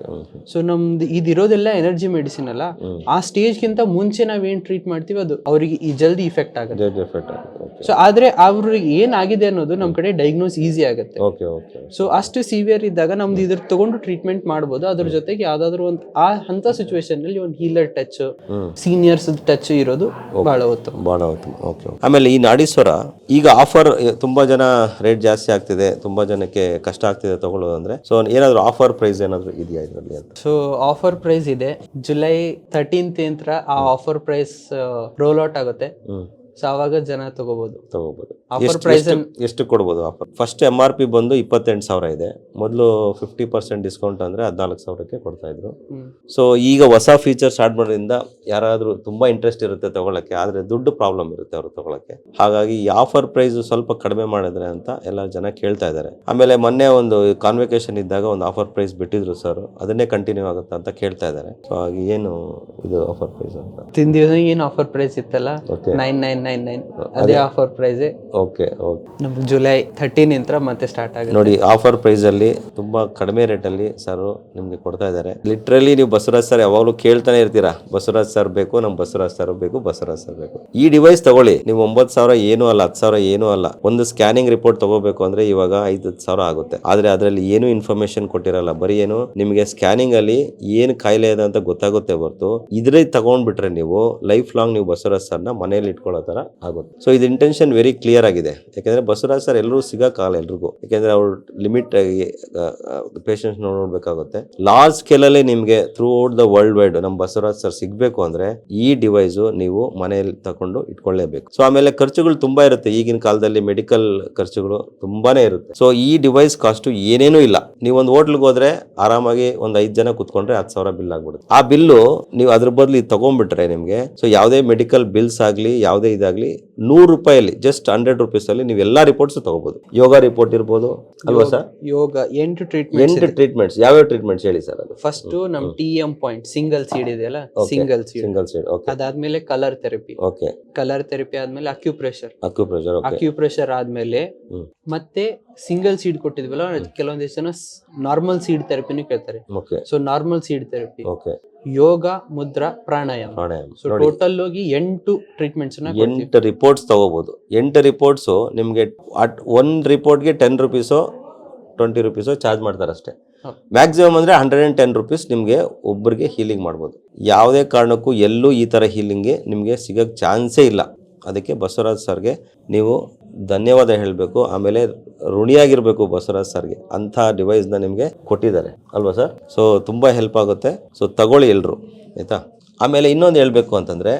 ಸೊ ನಮ್ದು ಇದಿರೋದೆಲ್ಲ ಎನರ್ಜಿ ಮೆಡಿಸಿನ್ ಅಲ್ಲ, ಆ ಸ್ಟೇಜ್ ಗಿಂತ ಮುಂಚೆ ನಾವೇನ್ ಟ್ರೀಟ್ ಮಾಡ್ತೀವಿ ಅದು ಅವರಿಗೆ ಈ ಜಲ್ದಿ ಇಫೆಕ್ಟ್ ಆಗುತ್ತೆ. ಸೊ ಆದ್ರೆ ಅವ್ರಿಗೆ ಏನಾಗಿದೆ ಅನ್ನೋದು ನಮ್ ಕಡೆ ಡಯಾಗ್ನೋಸ್ ಈಸಿ ಆಗುತ್ತೆ. ಸೊ ಅಷ್ಟು ಸಿವಿಯರ್ ಇದ್ದಾಗ ನಮ್ದು ಇದ್ರ ತಗೊಂಡು ಟ್ರೀಟ್ಮೆಂಟ್ ಮಾಡ್ಬೋದು. ಅದ್ರ ಜೊತೆಗೆ ಯಾವ್ದಾದ್ರು ಒಂದು ಅಂತ ಸಿಚುವೇಶನ್ ನಲ್ಲಿ ಒಂದು ಹೀಲರ್ ಟಚ್, ಸೀನಿಯರ್ಸ್ ಟಚ್ ಇರೋದು ಬಹಳ ಉತ್ತಮ. ಆಮೇಲೆ ಈ ನಾಡೀಶ್ವರ ಈಗ ಆಫರ್, ತುಂಬಾ ಜನ ರೇಟ್ ಜಾಸ್ತಿ ಆಗ್ತಿದೆ, ತುಂಬಾ ಜನಕ್ಕೆ ಕಷ್ಟ ಆಗ್ತಿದೆ ತಗೊಳ್ಳೋದು ಅಂದ್ರೆ, ಸೊ ಏನಾದ್ರು ಆಫರ್ ಪ್ರೈಸ್ ಏನಾದ್ರು ಇದೆಯಾ ಇದರಲ್ಲಿ ಅಂತ? ಸೊ ಆಫರ್ ಪ್ರೈಸ್ ಇದೆ, ಜುಲೈ 13th ನಂತರ ಆ ಆಫರ್ ಪ್ರೈಸ್ ರೋಲ್ ಔಟ್ ಆಗುತ್ತೆ. ಸೊ ಅವಾಗ ಜನ ತಗೋಬಹುದು. ಆಫರ್ ಪ್ರೈಸ್ ಎಷ್ಟು ಕೊಡ್ಬೋದು ಆಫರ್? ಫಸ್ಟ್ MRP ಬಂದು 28,000 ಇದೆ, ಮೊದಲು 50% ಡಿಸ್ಕೌಂಟ್ ಅಂದ್ರೆ 14,000ಕ್ಕೆ ಕೊಡ್ತಾ ಇದ್ರು. ಸೊ ಈಗ ಹೊಸ ಫೀಚರ್ ಸ್ಟಾರ್ಟ್ ಮಾಡೋದ್ರಿಂದ ಯಾರಾದ್ರೂ ತುಂಬಾ ಇಂಟ್ರೆಸ್ಟ್ ಇರುತ್ತೆ ತಗೊಳಕ್ಕೆ, ಆದ್ರೆ ದುಡ್ಡು ಪ್ರಾಬ್ಲಮ್ ಇರುತ್ತೆ ಅವ್ರು ತಗೊಳಕ್ಕೆ. ಹಾಗಾಗಿ ಈ ಆಫರ್ ಪ್ರೈಸ್ ಸ್ವಲ್ಪ ಕಡಿಮೆ ಮಾಡಿದ್ರೆ ಅಂತ ಎಲ್ಲ ಜನ ಕೇಳ್ತಾ ಇದ್ದಾರೆ. ಆಮೇಲೆ ಮೊನ್ನೆ ಒಂದು ಕಾನ್ವೆಕೇಶನ್ ಇದ್ದಾಗ ಒಂದು ಆಫರ್ ಪ್ರೈಸ್ ಬಿಟ್ಟಿದ್ರು ಸರ್, ಅದನ್ನೇ ಕಂಟಿನ್ಯೂ ಆಗುತ್ತೆ ಅಂತ ಕೇಳ್ತಾ ಇದ್ದಾರೆ. ಸೊ ಹಾಗೆ ಏನು ಇದು ಆಫರ್ ಪ್ರೈಸ್ ಅಂತ? ಏನು ಆಫರ್ ಪ್ರೈಸ್ ಇತ್ತಲ್ಲ 9999 ಅದೇ ಆಫರ್ ಪ್ರೈಸ್. ನಮ್ಗೆ ಜುಲೈ 13 ನಂತರ ಮತ್ತೆ ಸ್ಟಾರ್ಟ್ ಆಗುತ್ತೆ. ನೋಡಿ, ಆಫರ್ ಪ್ರೈಸ್ ಅಲ್ಲಿ ತುಂಬಾ ಕಡಿಮೆ ರೇಟ್ ಅಲ್ಲಿ ಸರ್ ನಿಮ್ಗೆ ಕೊಡ್ತಾ ಇದ್ದಾರೆ. ಲಿಟ್ರಲಿ ನೀವು ಬಸವರಾಜ್ ಸರ್ ಯಾವಾಗಲೂ ಕೇಳ್ತಾನೆ ಇರ್ತೀರಾ, ಬಸವರಾಜ್ ಸರ್ ಬೇಕು, ನಮ್ಗೆ ಬಸವರಾಜ್ ಸರ್ ಬೇಕು, ಬಸವರಾಜ್ ಸರ್ ಬೇಕು. ಈ ಡಿವೈಸ್ ತಗೊಳ್ಳಿ, ನೀವು 9,000 ಏನೂ ಅಲ್ಲ, 10,000 ಏನೂ ಅಲ್ಲ. ಒಂದು ಸ್ಕ್ಯಾನಿಂಗ್ ರಿಪೋರ್ಟ್ ತಗೋಬೇಕು ಅಂದ್ರೆ ಇವಾಗ 5,000 ಆಗುತ್ತೆ. ಆದ್ರೆ ಅದರಲ್ಲಿ ಏನು ಇನ್ಫಾರ್ಮೇಶನ್ ಕೊಟ್ಟಿರಲ್ಲ, ಬರೀ ಏನು ನಿಮಗೆ ಸ್ಕ್ಯಾನಿಂಗ್ ಅಲ್ಲಿ ಏನು ಕಾಯಿಲೆ ಇದೆ ಅಂತ ಗೊತ್ತಾಗುತ್ತೆ ಹೊರತು, ಇದ್ರೆ ತಗೊಂಡ್ಬಿಟ್ರೆ ನೀವು ಲೈಫ್ ಲಾಂಗ್ ನೀವು ಬಸವರಾಜ್ ಸರ್ನ ಮನೆಯಲ್ಲಿ ಇಟ್ಕೊಳ್ಳೋ ತರ ಆಗುತ್ತೆ. ಸೊ ಇದು ಇಂಟೆನ್ಷನ್ ವೆರಿ ಕ್ಲಿಯರ್ ಆಗಿದೆ. ಯಾಕಂದ್ರೆ ಬಸವರಾಜ್ ಸರ್ ಎಲ್ಲರೂ ಸಿಗಕ್ಕಾಗಲ್ಲ ಎಲ್ರಿಗೂ, ಯಾಕಂದ್ರೆ ಅವ್ರು ಲಿಮಿಟ್ ಆಗಿ ಪೇಷಂಟ್ಸ್ ನೋಡ್ಬೇಕಾಗುತ್ತೆ. ಲಾರ್ಜ್ ಸ್ಕೇಲ್ ಅಲ್ಲಿ ನಿಮ್ಗೆ through out the world wide ನಮ್ ಬಸವರಾಜ್ ಸರ್ ಸಿಗ್ಬೇಕು ಅಂದ್ರೆ ಈ ಡಿವೈಸ್ ನೀವು ಮನೆಯಲ್ಲಿ ತಕೊಂಡು ಇಟ್ಕೊಳ್ಳೇಬೇಕು. ಸೊ ಆಮೇಲೆ ಖರ್ಚುಗಳು ತುಂಬಾ ಇರುತ್ತೆ, ಈಗಿನ ಕಾಲದಲ್ಲಿ ಮೆಡಿಕಲ್ ಖರ್ಚುಗಳು ತುಂಬಾನೇ ಇರುತ್ತೆ. ಸೊ ಈ ಡಿವೈಸ್ ಕಾಸ್ಟ್ ಏನೇನೂ ಇಲ್ಲ. ನೀವು ಒಂದು ಹೋಟ್ಲ್ಗೆ ಹೋದ್ರೆ ಆರಾಮಾಗಿ ಒಂದು 5 ಜನ ಕುತ್ಕೊಂಡ್ರೆ 10,000 ಬಿಲ್ ಆಗ್ಬಿಡುತ್ತೆ. ಆ ಬಿಲ್ಲು ನೀವು ಅದ್ರ ಬದಲು ತಗೊಂಡ್ಬಿಟ್ರೆ ನಿಮ್ಗೆ, ಸೊ ಯಾವುದೇ ಮೆಡಿಕಲ್ ಬಿಲ್ಸ್ ಆಗ್ಲಿ ಯಾವುದೇ ಇದಾಗ್ಲಿ 100 ರೂಪಾಯಲ್ಲಿ ಜಸ್ಟ್ 100 ರೂಪೀಸ್ ಅಲ್ಲಿ ನೀವು ಎಲ್ಲಾ ರಿಪೋರ್ಟ್ಸ್ ತಗೋಬಹುದು. ಯೋಗ ರಿಪೋರ್ಟ್ ಇರ್ಬೋದು ಅಲ್ವಾ ಸರ್? ಯೋಗ 8 ಟ್ರೀಟ್ಮೆಂಟ್ಸ್. ಯಾವ್ಯಾವ ಟ್ರೀಟ್ಮೆಂಟ್ಸ್ ಹೇಳಿ ಸರ್? ಅದು ಫಸ್ಟ್ ನಮ್ TM ಪಾಯಿಂಟ್ ಸಿಂಗಲ್ ಸೀಡ್ ಇದೆಯಲ್ಲ, ಸಿಂಗಲ್ ಸೀಡ್. ಅದಾದ್ಮೇಲೆ ಕಲರ್ ಥೆರಪಿ. ಕಲರ್ ಥೆರಪಿ ಆದ್ಮೇಲೆ ಅಕ್ಯುಪ್ರೆಷರ್ ಆದ್ಮೇಲೆ ಮತ್ತೆ ಸಿಂಗಲ್ ಸೀಡ್ ಕೊಟ್ಟಿದ್ವಲ್ಲ, ಕೆಲವೊಂದಿಷ್ಟು ಜನ ನಾರ್ಮಲ್ ಸೀಡ್ ಥೆರಪಿನೂ ಕೇಳ್ತಾರೆ. ಸೊ ನಾರ್ಮಲ್ ಸೀಡ್ ಥೆರಪಿ, ಯೋಗ, ಮುದ್ರಾ, ಪ್ರಾಣಾಯಾಮ. ಸೊ ಟೋಟಲ್ ಹೋಗಿ 8 ಟ್ರೀಟ್ಮೆಂಟ್ಸ್ 8 ರಿಪೋರ್ಟ್ಸ್ ತಗೋಬಹುದು. 8 ರಿಪೋರ್ಟ್ಸ್ ನಿಮ್ಗೆ ಒಂದು ರಿಪೋರ್ಟ್ಗೆ 10 ರೂಪೀಸೋ 20 ರೂಪೀಸೋ ಚಾರ್ಜ್ ಮಾಡ್ತಾರೆ ಅಷ್ಟೇ. ಮ್ಯಾಕ್ಸಿಮಮ್ ಅಂದ್ರೆ 110 ರೂಪೀಸ್ ನಿಮ್ಗೆ ಒಬ್ಬರಿಗೆ ಹೀಲಿಂಗ್ ಮಾಡ್ಬೋದು. ಯಾವುದೇ ಕಾರಣಕ್ಕೂ ಎಲ್ಲೂ ಈ ತರ ಹೀಲಿಂಗ್ಗೆ ನಿಮ್ಗೆ ಸಿಗಕ್ ಚಾನ್ಸೇ ಇಲ್ಲ. ಅದಕ್ಕೆ ಬಸವರಾಜ್ ಸರ್ಗೆ ನೀವು ಧನ್ಯವಾದ ಹೇಳಬೇಕು, ಆಮೇಲೆ ಋಣಿಯಾಗಿರ್ಬೇಕು ಬಸವರಾಜ್ ಸರ್ಗೆ. ಅಂಥ ಡಿವೈಸ್ನ ನಿಮಗೆ ಕೊಟ್ಟಿದ್ದಾರೆ ಅಲ್ವಾ ಸರ್? ಸೊ ತುಂಬ ಹೆಲ್ಪ್ ಆಗುತ್ತೆ. ಸೊ ತಗೊಳ್ಳಿ ಎಲ್ಲರೂ, ಆಯಿತಾ? ಆಮೇಲೆ ಇನ್ನೊಂದು ಹೇಳಬೇಕು ಅಂತಂದರೆ,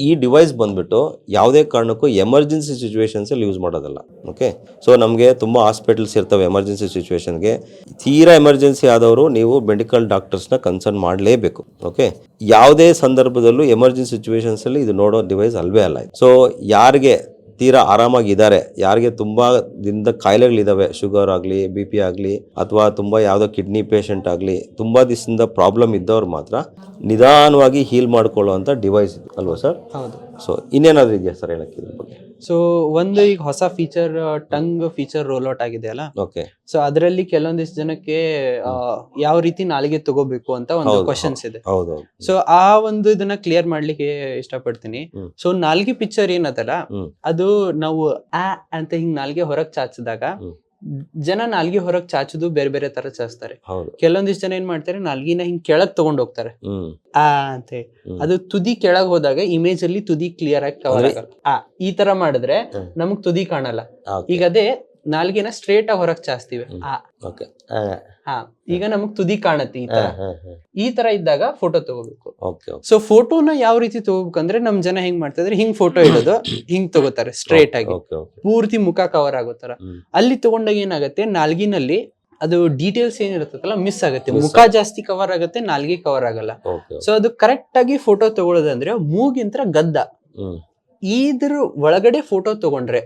ಈ ಡಿವೈಸ್ ಬಂದುಬಿಟ್ಟು ಯಾವುದೇ ಕಾರಣಕ್ಕೂ ಎಮರ್ಜೆನ್ಸಿ ಸಿಚುವೇಶನ್ಸಲ್ಲಿ ಯೂಸ್ ಮಾಡೋದಲ್ಲ. ಓಕೆ, ಸೊ ನಮಗೆ ತುಂಬ ಹಾಸ್ಪಿಟಲ್ಸ್ ಇರ್ತವೆ ಎಮರ್ಜೆನ್ಸಿ ಸಿಚುವೇಶನ್ಗೆ. ತೀರಾ ಎಮರ್ಜೆನ್ಸಿ ಆದವರು ನೀವು ಮೆಡಿಕಲ್ ಡಾಕ್ಟರ್ಸ್ನ ಕನ್ಸರ್ನ್ ಮಾಡಲೇಬೇಕು. ಓಕೆ, ಯಾವುದೇ ಸಂದರ್ಭದಲ್ಲೂ ಎಮರ್ಜೆನ್ಸಿ ಸಿಚುವೇಶನ್ಸಲ್ಲಿ ಇದು ನೋಡೋ ಡಿವೈಸ್ ಅಲ್ವೇ ಅಲ್ಲ. ಸೊ ಯಾರಿಗೆ ತೀರಾ ಆರಾಮಾಗಿದ್ದಾರೆ, ಯಾರಿಗೆ ತುಂಬ ದಿನದ ಕಾಯಿಲೆಗಳಿದ್ದಾವೆ, ಶುಗರ್ ಆಗಲಿ, BP ಆಗಲಿ, ಅಥವಾ ತುಂಬ ಯಾವುದೋ ಕಿಡ್ನಿ ಪೇಷಂಟ್ ಆಗಲಿ, ತುಂಬ ದಿವಸದಿಂದ ಪ್ರಾಬ್ಲಮ್ ಇದ್ದವ್ರು ಮಾತ್ರ ನಿಧಾನವಾಗಿ ಹೀಲ್ ಮಾಡ್ಕೊಳ್ಳೋ ಅಂಥ ಡಿವೈಸ್ ಅಲ್ವಾ ಸರ್? ಹೌದು. ಸೊ ಇನ್ನೇನಾದರೂ ಇದೆಯಾ ಸರ್ ಹೇಳಕ್ಕೆ ಇದ್ರ ಬಗ್ಗೆ? ಸೊ ಒಂದು ಈಗ ಹೊಸ feature tongue feature roll out ಆಗಿದೆ ಅಲ್ಲ, ಓಕೆ ಸೊ ಅದರಲ್ಲಿ ಕೆಲವೊಂದಿಷ್ಟು ಜನಕ್ಕೆ ಯಾವ ರೀತಿ ನಾಲಿಗೆ ತಗೋಬೇಕು ಅಂತ ಒಂದು ಹೌದು, ಕ್ವಶನ್ಸ್ ಇದೆ. ಹೌದು ಸೊ ಆ ಒಂದು ಇದನ್ನ ಕ್ಲಿಯರ್ ಮಾಡ್ಲಿಕ್ಕೆ ಇಷ್ಟಪಡ್ತೀನಿ. ಸೊ ನಾಲ್ಗೆ ಪಿಕ್ಚರ್ ಏನದಲ್ಲ, ಅದು ನಾವು ಆ ಅಂತ ಹಿಂಗ್ ನಾಲ್ಗೆ ಹೊರಗ್ ಚಾಚಿದಾಗ ಜನ ನಾಲ್ಗೆ ಹೊರಗ್ ಚಾಚುದು ಬೇರೆ ಬೇರೆ ತರ ಚಾಚ್ತಾರೆ. ಕೆಲವೊಂದಿಷ್ಟು ಜನ ಏನ್ ಮಾಡ್ತಾರೆ, ನಾಲ್ಗಿನ ಹಿಂಗ್ ಕೆಳಗ್ ತಗೊಂಡ್ ಹೋಗ್ತಾರೆ ಆ ಅಂತ. ಅದು ತುದಿ ಕೆಳಗ್ ಹೋದಾಗ ಇಮೇಜ್ ಅಲ್ಲಿ ತುದಿ ಕ್ಲಿಯರ್ ಆಗಿ ಕವರ್ ಆಗಲ್ಲ. ಈ ತರ ಮಾಡಿದ್ರೆ ನಮಗ್ ತುದಿ ಕಾಣಲ್ಲ. ಈಗ ಅದೇ ನಾಲ್ಗಿನ ಸ್ಟ್ರೇಟ್ ಆಗಿ ಹೊರಗ್ ಚಾಚ್ತೀವಿ ಈಗ ನಮಗ್ ತುದಿ ಕಾಣತ್ತೆ. ಈ ತರ ಇದ್ದಾಗ ಫೋಟೋ ತಗೋಬೇಕು. ಸೊ ಫೋಟೋನ ಯಾವ ರೀತಿ ತಗೋಬೇಕಂದ್ರೆ ನಮ್ ಜನ ಹೆಂಗ್ ಮಾಡ್ತಿದ್ರೆ ಹಿಂಗ್ ಫೋಟೋ ಇಡೋದು, ಹಿಂಗ್ ತಗೋತಾರೆ ಸ್ಟ್ರೇಟ್ ಆಗಿ, ಪೂರ್ತಿ ಮುಖ ಕವರ್ ಆಗೋ ತರ. ಅಲ್ಲಿ ತಗೊಂಡಾಗ ಏನಾಗತ್ತೆ, ನಾಲ್ಗಿನಲ್ಲಿ ಅದು ಡೀಟೇಲ್ಸ್ ಏನಿರುತ್ತಲ್ಲ ಮಿಸ್ ಆಗುತ್ತೆ. ಮುಖ ಜಾಸ್ತಿ ಕವರ್ ಆಗುತ್ತೆ, ನಾಲ್ಗಿ ಕವರ್ ಆಗಲ್ಲ. ಸೊ ಅದು ಕರೆಕ್ಟ್ ಆಗಿ ಫೋಟೋ ತಗೊಳ್ಳೋದಂದ್ರೆ ಮೂಗಿಂತ್ರ ಗದ್ದ ಇದ್ರ ಒಳಗಡೆ ಫೋಟೋ ತಗೊಂಡ್ರೆ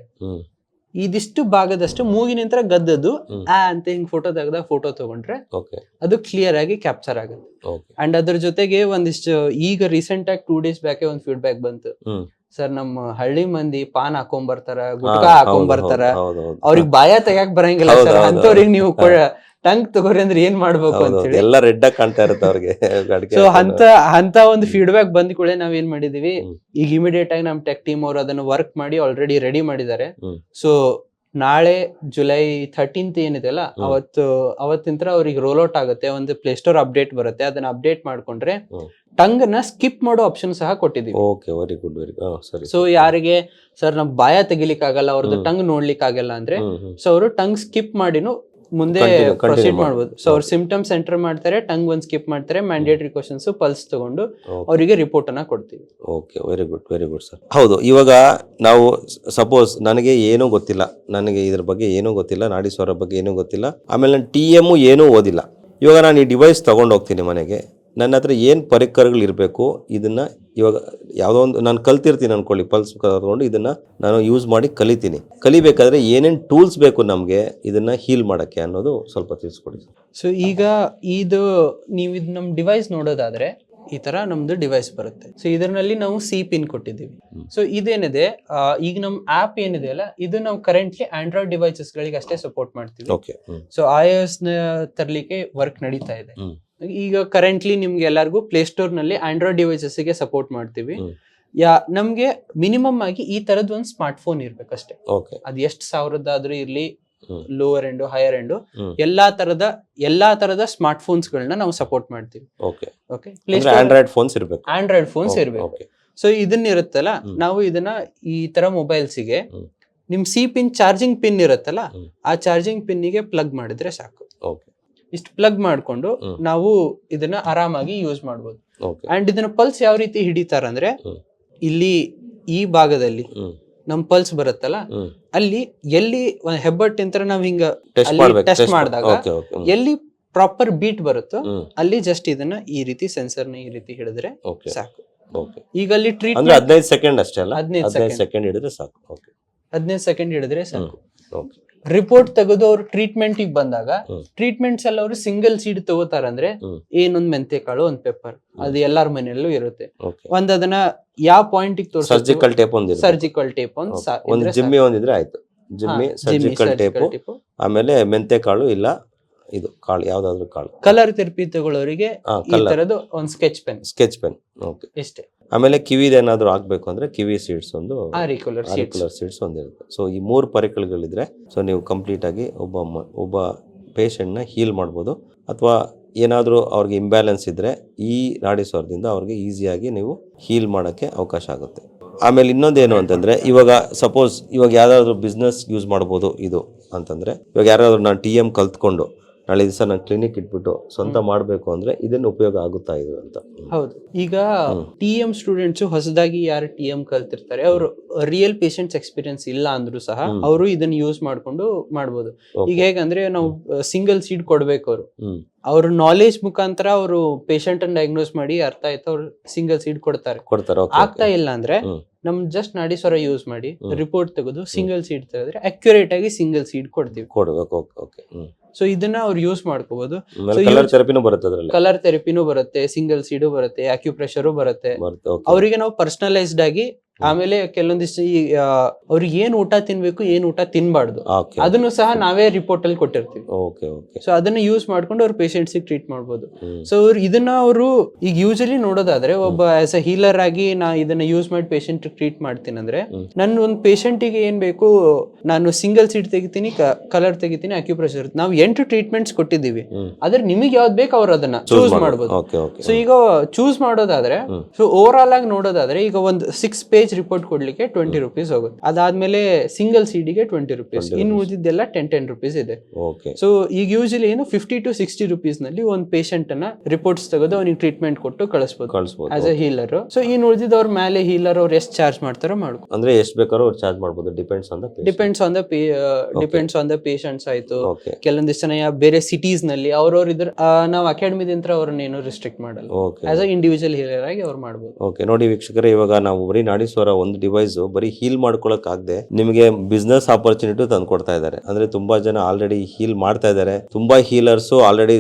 ಇದಿಷ್ಟು ಭಾಗದಷ್ಟು ಮೂಗಿನಿಂದ ಗದ್ದದು ಅಂತ ಹಿಂಗ್ ಫೋಟೋ ತೆಗೆದ ಫೋಟೋ ತಗೊಂಡ್ರೆ ಅದು ಕ್ಲಿಯರ್ ಆಗಿ ಕ್ಯಾಪ್ಚರ್ ಆಗುತ್ತೆ. ಅಂಡ್ ಅದ್ರ ಜೊತೆಗೆ ಒಂದಿಷ್ಟು ಈಗ ರೀಸೆಂಟ್ ಆಗಿ 2 days ಬ್ಯಾಕ್ ಒಂದು ಫೀಡ್ಬ್ಯಾಕ್ ಬಂತು, ಸರ್ ನಮ್ಮ ಹಳ್ಳಿ ಮಂದಿ ಪಾನ್ ಹಾಕೊಂಡ್ ಬರ್ತಾರ, ಗುಟ್ಕಾ ಹಾಕೊಂಡ್ ಬರ್ತಾರ, ಅವ್ರಿಗೆ ಬಾಯ ತೆಗ್ಯಾಕ್ ಬರಂಗಿಲ್ಲ ಸರ್, ಅಂತವ್ರಿಗೆ ನೀವು ಟಂಗ್ ತಗೋರಿ ಅಂದ್ರೆ ಏನ್ ಮಾಡ್ಬೇಕು ಅಂತ ಹೇಳಿ ಎಲ್ಲ ರೆಡ್ ಆಗಿ ಕಾಣ್ತಾ ಇರುತ್ತೆ ಅವ್ರಿಗೆ. ಸೊ ಅಂತ ಒಂದು ಫೀಡ್ಬ್ಯಾಕ್ ಬಂದ ಕೂಡ ನಾವ್ ಏನ್ ಮಾಡಿದೀವಿ, ಈಗ ಇಮಿಡಿಯೇಟ್ ಆಗಿ ನಮ್ ಟೆಕ್ ಟೀಮ್ ಅವರು ಅದನ್ನ ವರ್ಕ್ ಮಾಡಿ ಆಲ್ರೆಡಿ ರೆಡಿ ಮಾಡಿದ್ದಾರೆ. ಸೊ ನಾಳೆ July 13th ಏನಿದೆ ಅಲ್ಲ, ಅವತ್ತಿಂತ್ರ ಅವ್ರಿಗೆ ರೋಲ್ ಔಟ್ ಆಗುತ್ತೆ, ಒಂದು ಪ್ಲೇ ಸ್ಟೋರ್ ಅಪ್ಡೇಟ್ ಬರುತ್ತೆ. ಅದನ್ನ ಅಪ್ಡೇಟ್ ಮಾಡ್ಕೊಂಡ್ರೆ ಟಂಗ್ ನ ಸ್ಕಿಪ್ ಮಾಡೋ ಆಪ್ಷನ್ ಸಹ ಕೊಟ್ಟಿದೀವಿ. Very good, very good. So ಯಾರಿಗೆ ಸರ್ ನಮ್ ಬಾಯ ತೆಗಿಲಿಕ್ ಆಗಲ್ಲ, ಅವ್ರದ್ದು ಟಂಗ್ ನೋಡ್ಲಿಕ್ ಆಗಲ್ಲ ಅಂದ್ರೆ ಸೊ ಅವರು ಟಂಗ್ ಸ್ಕಿಪ್ ಮಾಡಿನೂ ಮುಂದೆ ಪ್ರೊಸೀಡ್ ಮಾಡಬಹುದು. ಸೊ ಅವ್ರ ಸಿಂಪ್ಟಮ್ಸ್ ಎಂಟರ್ ಮಾಡ್ತಾರೆ, ಟಂಗ್ ಒಂದ್ ಸ್ಕಿಪ್ ಮಾಡ್ತಾರೆ, ಮ್ಯಾಂಡೇಟರಿ ಕ್ವಶನ್ಸ್ ಪಲ್ಸ್ ತಗೊಂಡು ಅವರಿಗೆ ರಿಪೋರ್ಟ್ ಅನ್ನ ಕೊಡ್ತೀವಿ. Very good, very good sir. ಹೌದು, ಇವಾಗ ನಾವು ಸಪೋಸ್ ನನಗೆ ಏನೂ ಗೊತ್ತಿಲ್ಲ, ನನಗೆ ಇದ್ರ ಬಗ್ಗೆ ಏನೂ ಗೊತ್ತಿಲ್ಲ, ನಾಡಿಸ್ವರ ಬಗ್ಗೆ ಏನೂ ಗೊತ್ತಿಲ್ಲ, ಆಮೇಲೆ ನಾನು TM ಏನೂ ಓದಿಲ್ಲ. ಇವಾಗ ನಾನು ಈ ಡಿವೈಸ್ ತಗೊಂಡು ಹೋಗ್ತೀನಿ ಮನೆಗೆ, ನನ್ನ ಹತ್ರ ಏನು ಪರಿಕರಗಳು ಇರಬೇಕು, ಇದನ್ನ ಇವಾಗ ಯಾವುದೋ ಒಂದು ನಾನು ಕಲ್ತಿರ್ತೀನಿ ಅನ್ಕೊಳ್ಳಿ, ಪಲ್ಸ್ ತಗೊಂಡು ಇದನ್ನ ನಾನು ಯೂಸ್ ಮಾಡಿ ಕಲಿಬೇಕಾದ್ರೆ ಏನೇನು ಟೂಲ್ಸ್ ಬೇಕು ನಮಗೆ ಇದನ್ನ ಹೀಲ್ ಮಾಡಕ್ಕೆ ಅನ್ನೋದು ಸ್ವಲ್ಪ ತಿಳಿಸ್ಕೊಡಿ. ಸೊ ಈಗ ಇದು ನೀವು ಇದು ನಮ್ಮ ಡಿವೈಸ್ ನೋಡೋದಾದ್ರೆ ಈ ತರ ನಮ್ದು ಡಿವೈಸ್ ಬರುತ್ತೆ. ಸೊ ಇದರಲ್ಲಿ ನಾವು C ಪಿನ್ ಕೊಟ್ಟಿದ್ದೀವಿ. ಸೊ ಇದೇನಿದೆ, ಈಗ ನಮ್ ಆಪ್ ಏನಿದೆ ಅಲ್ಲ, ಇದು ನಾವು ಕರೆಂಟ್ಲಿ ಆಂಡ್ರಾಯ್ಡ್ ಡಿವೈಸಸ್ ಗಳಿಗೆ ಅಷ್ಟೇ ಸಪೋರ್ಟ್ ಮಾಡ್ತೀವಿ. ಸೊ iOS ನ ತರ್ಲಿಕ್ಕೆ ವರ್ಕ್ ನಡೀತಾ ಇದೆ. ಈಗ ಕರೆಂಟ್ಲಿ ನಿಮ್ಗೆ ಎಲ್ಲರಿಗೂ ಪ್ಲೇ ಸ್ಟೋರ್ ನಲ್ಲಿ ಆಂಡ್ರಾಯ್ಡ್ ಡಿವೈಸಸ್ ಗೆ ಸಪೋರ್ಟ್ ಮಾಡ್ತೀವಿ. ನಮ್ಗೆ ಮಿನಿಮಮ್ ಆಗಿ ಈ ತರದ್ ಒಂದು ಸ್ಮಾರ್ಟ್ ಫೋನ್ ಇರ್ಬೇಕಷ್ಟೇ. ಅದ್ ಎಷ್ಟು ಸಾವಿರದಾದ್ರೂ ಇರ್ಲಿ, ಲೋವರ್ ಎಂಡ್ ಹೈಯರ್ ಎಂಡ್ ಎಲ್ಲಾ ತರದ ಸ್ಮಾರ್ಟ್ ಫೋನ್ಸ್ ಗಳನ್ನ ನಾವು ಸಪೋರ್ಟ್ ಮಾಡ್ತೀವಿ. ಆಂಡ್ರಾಯ್ಡ್ ಫೋನ್ಸ್ ಇರ್ಬೇಕು. ಸೊ ಇದನ್ನ ಇರುತ್ತಲ್ಲ, ನಾವು ಇದನ್ನ ಈ ತರ ಮೊಬೈಲ್ಸ್ ಗೆ ನಿಮ್ C ಪಿನ್ ಚಾರ್ಜಿಂಗ್ ಪಿನ್ ಇರುತ್ತಲ್ಲ, ಆ ಚಾರ್ಜಿಂಗ್ ಪಿನ್ ಗೆ ಪ್ಲಗ್ ಮಾಡಿದ್ರೆ ಸಾಕು. ಇಷ್ಟು ಪ್ಲಗ್ ಮಾಡ್ಕೊಂಡು ನಾವು ಇದನ್ನ ಆರಾಮಾಗಿ ಯೂಸ್ ಮಾಡ್ಬೋದು. ಅಂಡ್ ಇದನ್ನ ಪಲ್ಸ್ ಯಾವ ರೀತಿ ಹಿಡಿತಾರಂದ್ರೆ, ಇಲ್ಲಿ ಈ ಭಾಗದಲ್ಲಿ ನಮ್ ಪಲ್ಸ್ ಬರುತ್ತಲ್ಲ, ಅಲ್ಲಿ ಎಲ್ಲಿ ಹೆಬ್ಬಟ್ಟಿಂತ ನಾವ್ ಹಿಂಗ ಟೆಸ್ಟ್ ಮಾಡಿದಾಗ ಎಲ್ಲಿ ಪ್ರಾಪರ್ ಬೀಟ್ ಬರುತ್ತೋ ಅಲ್ಲಿ ಜಸ್ಟ್ ಇದನ್ನ ಈ ರೀತಿ ಸೆನ್ಸರ್ ನ ಈ ರೀತಿ ಹಿಡಿದ್ರೆ ಸಾಕು. ಈಗ ಅಲ್ಲಿ ಟ್ರೀಟ್ಮೆಂಟ್ 15 ಸೆಕೆಂಡ್ ಅಷ್ಟೇ ಅಲ್ಲ, 15 ಸೆಕೆಂಡ್ ಹಿಡಿದ್ರೆ ಸಾಕು. 15 ಸೆಕೆಂಡ್ ಹಿಡಿದ್ರೆ ಸಾಕು. ರಿಪೋರ್ಟ್ ತೆಗೆದು ಅವ್ರು ಟ್ರೀಟ್ಮೆಂಟ್ ಬಂದಾಗ ಟ್ರೀಟ್ಮೆಂಟ್ಸ್ ಎಲ್ಲ ಅವರು ಸಿಂಗಲ್ ಸೀಡ್ ತಗೋತಾರಂದ್ರೆ ಏನೊಂದ್ ಮೆಂತೆ ಕಾಳು, ಒಂದ್ ಪೆಪ್ಪರ್, ಅದು ಎಲ್ಲಾರ ಮನೆಯಲ್ಲೂ ಇರುತ್ತೆ. ಒಂದ್ ಅದನ್ನ ಯಾವ ಪಾಯಿಂಟ್ ಸರ್ಜಿಕಲ್ ಟೇಪ್ ಒಂದು ಜಿಮ್ಮಿ ಒಂದಿದ್ರೆ ಆಯ್ತು. ಜಿಮ್ಮಿ ಸರ್ಜಿಕಲ್ ಟೇಪ್, ಆಮೇಲೆ ಮೆಂತೆ ಕಾಳು ಇಲ್ಲ ಇದು ಕಾಳು, ಯಾವ್ದಾದ್ರು ಕಾಳು. ಕಲರ್ ಥೆರಪಿ ತಗೊಳ್ಳೋರಿಗೆ ಈ ತರದ್ದು ಒಂದು ಸ್ಕೆಚ್ ಪೆನ್ ಇಷ್ಟೇ. ಆಮೇಲೆ ಕಿವಿದ ಏನಾದ್ರು ಆಗ್ಬೇಕು ಅಂದ್ರೆ ಕಿವಿ ಸೀಡ್ಸ್ ಒಂದು, ಆರಿಕ್ಯುಲರ್ ಸೀಡ್ಸ್ ಒಂದಿರುತ್ತೆ. ಸೊ ಈ 3 ಪರಿಕರಗಳಿದ್ರೆ ಸೊ ನೀವು ಕಂಪ್ಲೀಟ್ ಆಗಿ ಒಬ್ಬ ಪೇಷಂಟ್ ನ ಹೀಲ್ ಮಾಡ್ಬೋದು. ಅಥವಾ ಏನಾದರೂ ಅವ್ರಿಗೆ ಇಂಬ್ಯಾಲೆನ್ಸ್ ಇದ್ರೆ ಈ ನಾಡಿಸ್ವರದಿಂದ ಅವ್ರಿಗೆ ಈಸಿಯಾಗಿ ನೀವು ಹೀಲ್ ಮಾಡೋಕ್ಕೆ ಅವಕಾಶ ಆಗುತ್ತೆ. ಆಮೇಲೆ ಇನ್ನೊಂದೇನು ಅಂತಂದ್ರೆ, ಇವಾಗ ಸಪೋಸ್ ಇವಾಗ ಯಾವ್ದಾದ್ರು ಬಿಸ್ನೆಸ್ ಯೂಸ್ ಮಾಡ್ಬೋದು ಇದು ಅಂತಂದ್ರೆ, ಇವಾಗ ಯಾರಾದ್ರೂ ನಾನು TM ಕಲ್ತ್ಕೊಂಡು ನಾಳೆ ದಿವಸ ನಾನು ಕ್ಲಿನಿಕ್ ಇಟ್ಬಿಟ್ಟು ಸ್ವಂತ ಮಾಡಬೇಕು ಅಂದ್ರೆ ಇದನ್ನ ಉಪಯೋಗ ಆಗುತ್ತಾ ಇದು ಅಂತ. ಹೌದು, ಈಗ TM ಸ್ಟೂಡೆಂಟ್ಸ್ ಹೊಸದಾಗಿ ಯಾರು TM ಕಲ್ತಿರ್ತಾರೆ, ಅವರು ರಿಯಲ್ ಪೇಷಂಟ್ಸ್ ಎಕ್ಸ್ಪೀರಿಯನ್ಸ್ ಇಲ್ಲ ಅಂದ್ರೂ ಸಹ ಅವರು ಇದನ್ನ ಯೂಸ್ ಮಾಡ್ಕೊಂಡು ಮಾಡ್ಬೋದು. ಈಗ ಹೇಗಂದ್ರೆ ನಾವು ಸಿಂಗಲ್ ಸೀಡ್ ಕೊಡ್ಬೇಕು, ಅವ್ರ ನಾಲೆಜ್ ಮುಖಾಂತರ ಅವರು ಪೇಷಂಟ್ ಅನ್ನು ಡಯಾಗ್ನೋಸ್ ಮಾಡಿ ಅರ್ಥ ಆಯ್ತು ಅವ್ರು ಸಿಂಗಲ್ ಸೀಡ್ ಕೊಡ್ತಾರೆ. ಆಗ್ತಾ ಇಲ್ಲ ಅಂದ್ರೆ ನಮ್ ಜಸ್ಟ್ ನಾಡಿಸ್ವರ ಯೂಸ್ ಮಾಡಿ ರಿಪೋರ್ಟ್ ತೆಗೆದು ಸಿಂಗಲ್ ಸೀಡ್ ತೆಗೆದ್ರೆ ಅಕ್ಯುರೇಟ್ ಆಗಿ ಸಿಂಗಲ್ ಸೀಡ್ ಕೊಡ್ತೀವಿ. ಸೊ ಇದನ್ನ ಅವ್ರು ಯೂಸ್ ಮಾಡ್ಕೋಬಹುದು. ಕಲರ್ ಥೆರಪಿನೂ ಬರುತ್ತೆ, ಸಿಂಗಲ್ ಸೀಡು ಬರುತ್ತೆ, ಅಕ್ಯುಪ್ರೆಷರು ಬರುತ್ತೆ. ಅವರಿಗೆ ನಾವು ಪರ್ಸನಲೈಸ್ಡ್ ಆಗಿ ಆಮೇಲೆ ಕೆಲವೊಂದಿಷ್ಟು ಅವ್ರಿಗೆ ಏನ್ ಊಟ ತಿನ್ಬೇಕು ಏನ್ ಊಟ ತಿನ್ಬಾರ್ದು ಓಕೆ ಅದನ್ನು ಸಹ ನಾವೇ ರಿಪೋರ್ಟ್ ಅಲ್ಲಿ ಕೊಟ್ಟಿರ್ತೀವಿ. ಓಕೆ ಓಕೆ ಸೊ ಅದನ್ನ ಯೂಸ್ ಮಾಡ್ಕೊಂಡು ಅವ್ರ ಪೇಷಂಟ್ಸ್ ಟ್ರೀಟ್ ಮಾಡ್ಬೋದು. ಸೊ ಇದನ್ನ ಅವರು ಈಗ ಯೂಶಲಿ ನೋಡೋದಾದ್ರೆ ಒಬ್ಬ ಆಸ್ ಅ ಹೀಲರ್ ಆಗಿ ನಾ ಇದನ್ನ ಯೂಸ್ ಮಾಡಿ ಪೇಷಂಟ್ ಟ್ರೀಟ್ ಮಾಡ್ತೀನಿ ಅಂದ್ರೆ ನನ್ನ ಒಂದು ಪೇಷಂಟಿಗೆ ಏನ್ ಬೇಕು, ನಾನು ಸಿಂಗಲ್ ಸೀಟ್ ತೆಗಿತೀನಿ, ಕಲರ್ ತೆಗಿತೀನಿ, ಅಕ್ಯುಪ್ರೆಷರ್, ನಾವು 8 ಟ್ರೀಟ್ಮೆಂಟ್ಸ್ ಕೊಟ್ಟಿದ್ದೀವಿ. ಆದ್ರೆ ನಿಮಗೆ ಯಾವ್ದು ಬೇಕು ಅವ್ರು ಅದನ್ನ ಚೂಸ್ ಮಾಡ್ಬೋದು. ಓಕೆ ಓಕೆ ಸೊ ಈಗ ಚೂಸ್ ಮಾಡೋದಾದ್ರೆ, ಸೊ ಓವರ್ ಆಲ್ ಆಗಿ ನೋಡೋದಾದ್ರೆ ಈಗ ಒಂದು 6 ಪೇಜ್ ರಿಪೋರ್ಟ್ ಕೊಡ್ಲಿಕ್ಕೆ 20 rupees ಹೋಗುತ್ತೆ. ಅದಾದ್ಮೇಲೆ ಸಿಂಗಲ್ ಸಿಡಿಗೆ 20 rupees, ಇನ್ನು ಉಳಿದಿದ್ದೆಲ್ಲ 10 rupees ಇದೆ. ಓಕೆ ಸೊ ಈಗ ಯೂಶಲಿ ಏನು 50 to 60 rupees ನಲ್ಲಿ ಒಂದು ಪೇಷಂಟ್ ಅನ್ನ ರಿಪೋರ್ಟ್ಸ್ ತೆಗೆದು ಅವ್ನಿಗೆ ಟ್ರೀಟ್ಮೆಂಟ್ ಕೊಟ್ಟು ಕಳಿಸ್ಬೋದು ಆಸ್ ಅ ಹೀಲರ್. ಸೊ ಇನ್ನು ಉಳಿದಿದ್ದವ್ರ ಮೇಲೆ ಹೀಲರ್ ಅವ್ರು ಎಷ್ಟು ಚಾರ್ಜ್ ಮಾಡ್ತಾರೋ ಮಾಡ್ಕೊ, ಅಂದ್ರೆ ಎಷ್ಟು ಬೇಕಾದ್ರೂ ಅವ್ರು ಚಾರ್ಜ್ ಮಾಡ್ಬೋದು, ಡಿಪೆಂಡ್ಸ್ ಆನ್ ದ ಪೇಷಂಟ್ಸ್ ಆಯ್ತು. ಕೆಲವೊಂದಿಷ್ಟು ಜನ ಬೇರೆ ಸಿಟೀಸ್ ನಲ್ಲಿ ಅವ್ರವ್ರ ಇದ್ರ ನಾವು ಅಕಾಡೆಮಿದಿಂದ ಅವ್ರನ್ನೇನು ರಿಸ್ಟ್ರಿಕ್ಟ್ ಮಾಡಲ್ಲ, ಆಸ್ ಅ ಇಂಡಿವಿಜುವಲ್ ಹೀಲರ್ ಆಗಿ ಅವ್ರು ಮಾಡ್ಬೋದು. ಓಕೆ, ನೋಡಿ ವೀಕ್ಷಕರೇ, ಇವಾಗ ನಾವು ಬರೀ ನಾಡೀಶ್ವರ ಒಂದು ಡಿವೈಸ್ ಬರೀ ಹೀಲ್ ಮಾಡ್ಕೊಳಕ್ ಆಗದೆ ನಿಮಗೆ ಬಿಸ್ನೆಸ್ ಆಪರ್ಚುನಿಟಿ ತಂದು ಕೊಡ್ತಾ ಇದ್ದಾರೆ. ಅಂದ್ರೆ ತುಂಬಾ ಜನ ಆಲ್ರೆಡಿ ಹೀಲ್ ಮಾಡ್ತಾ ಇದ್ದಾರೆ. ತುಂಬಾ ಹೀಲರ್ಸ್ ಆಲ್ರೆಡಿ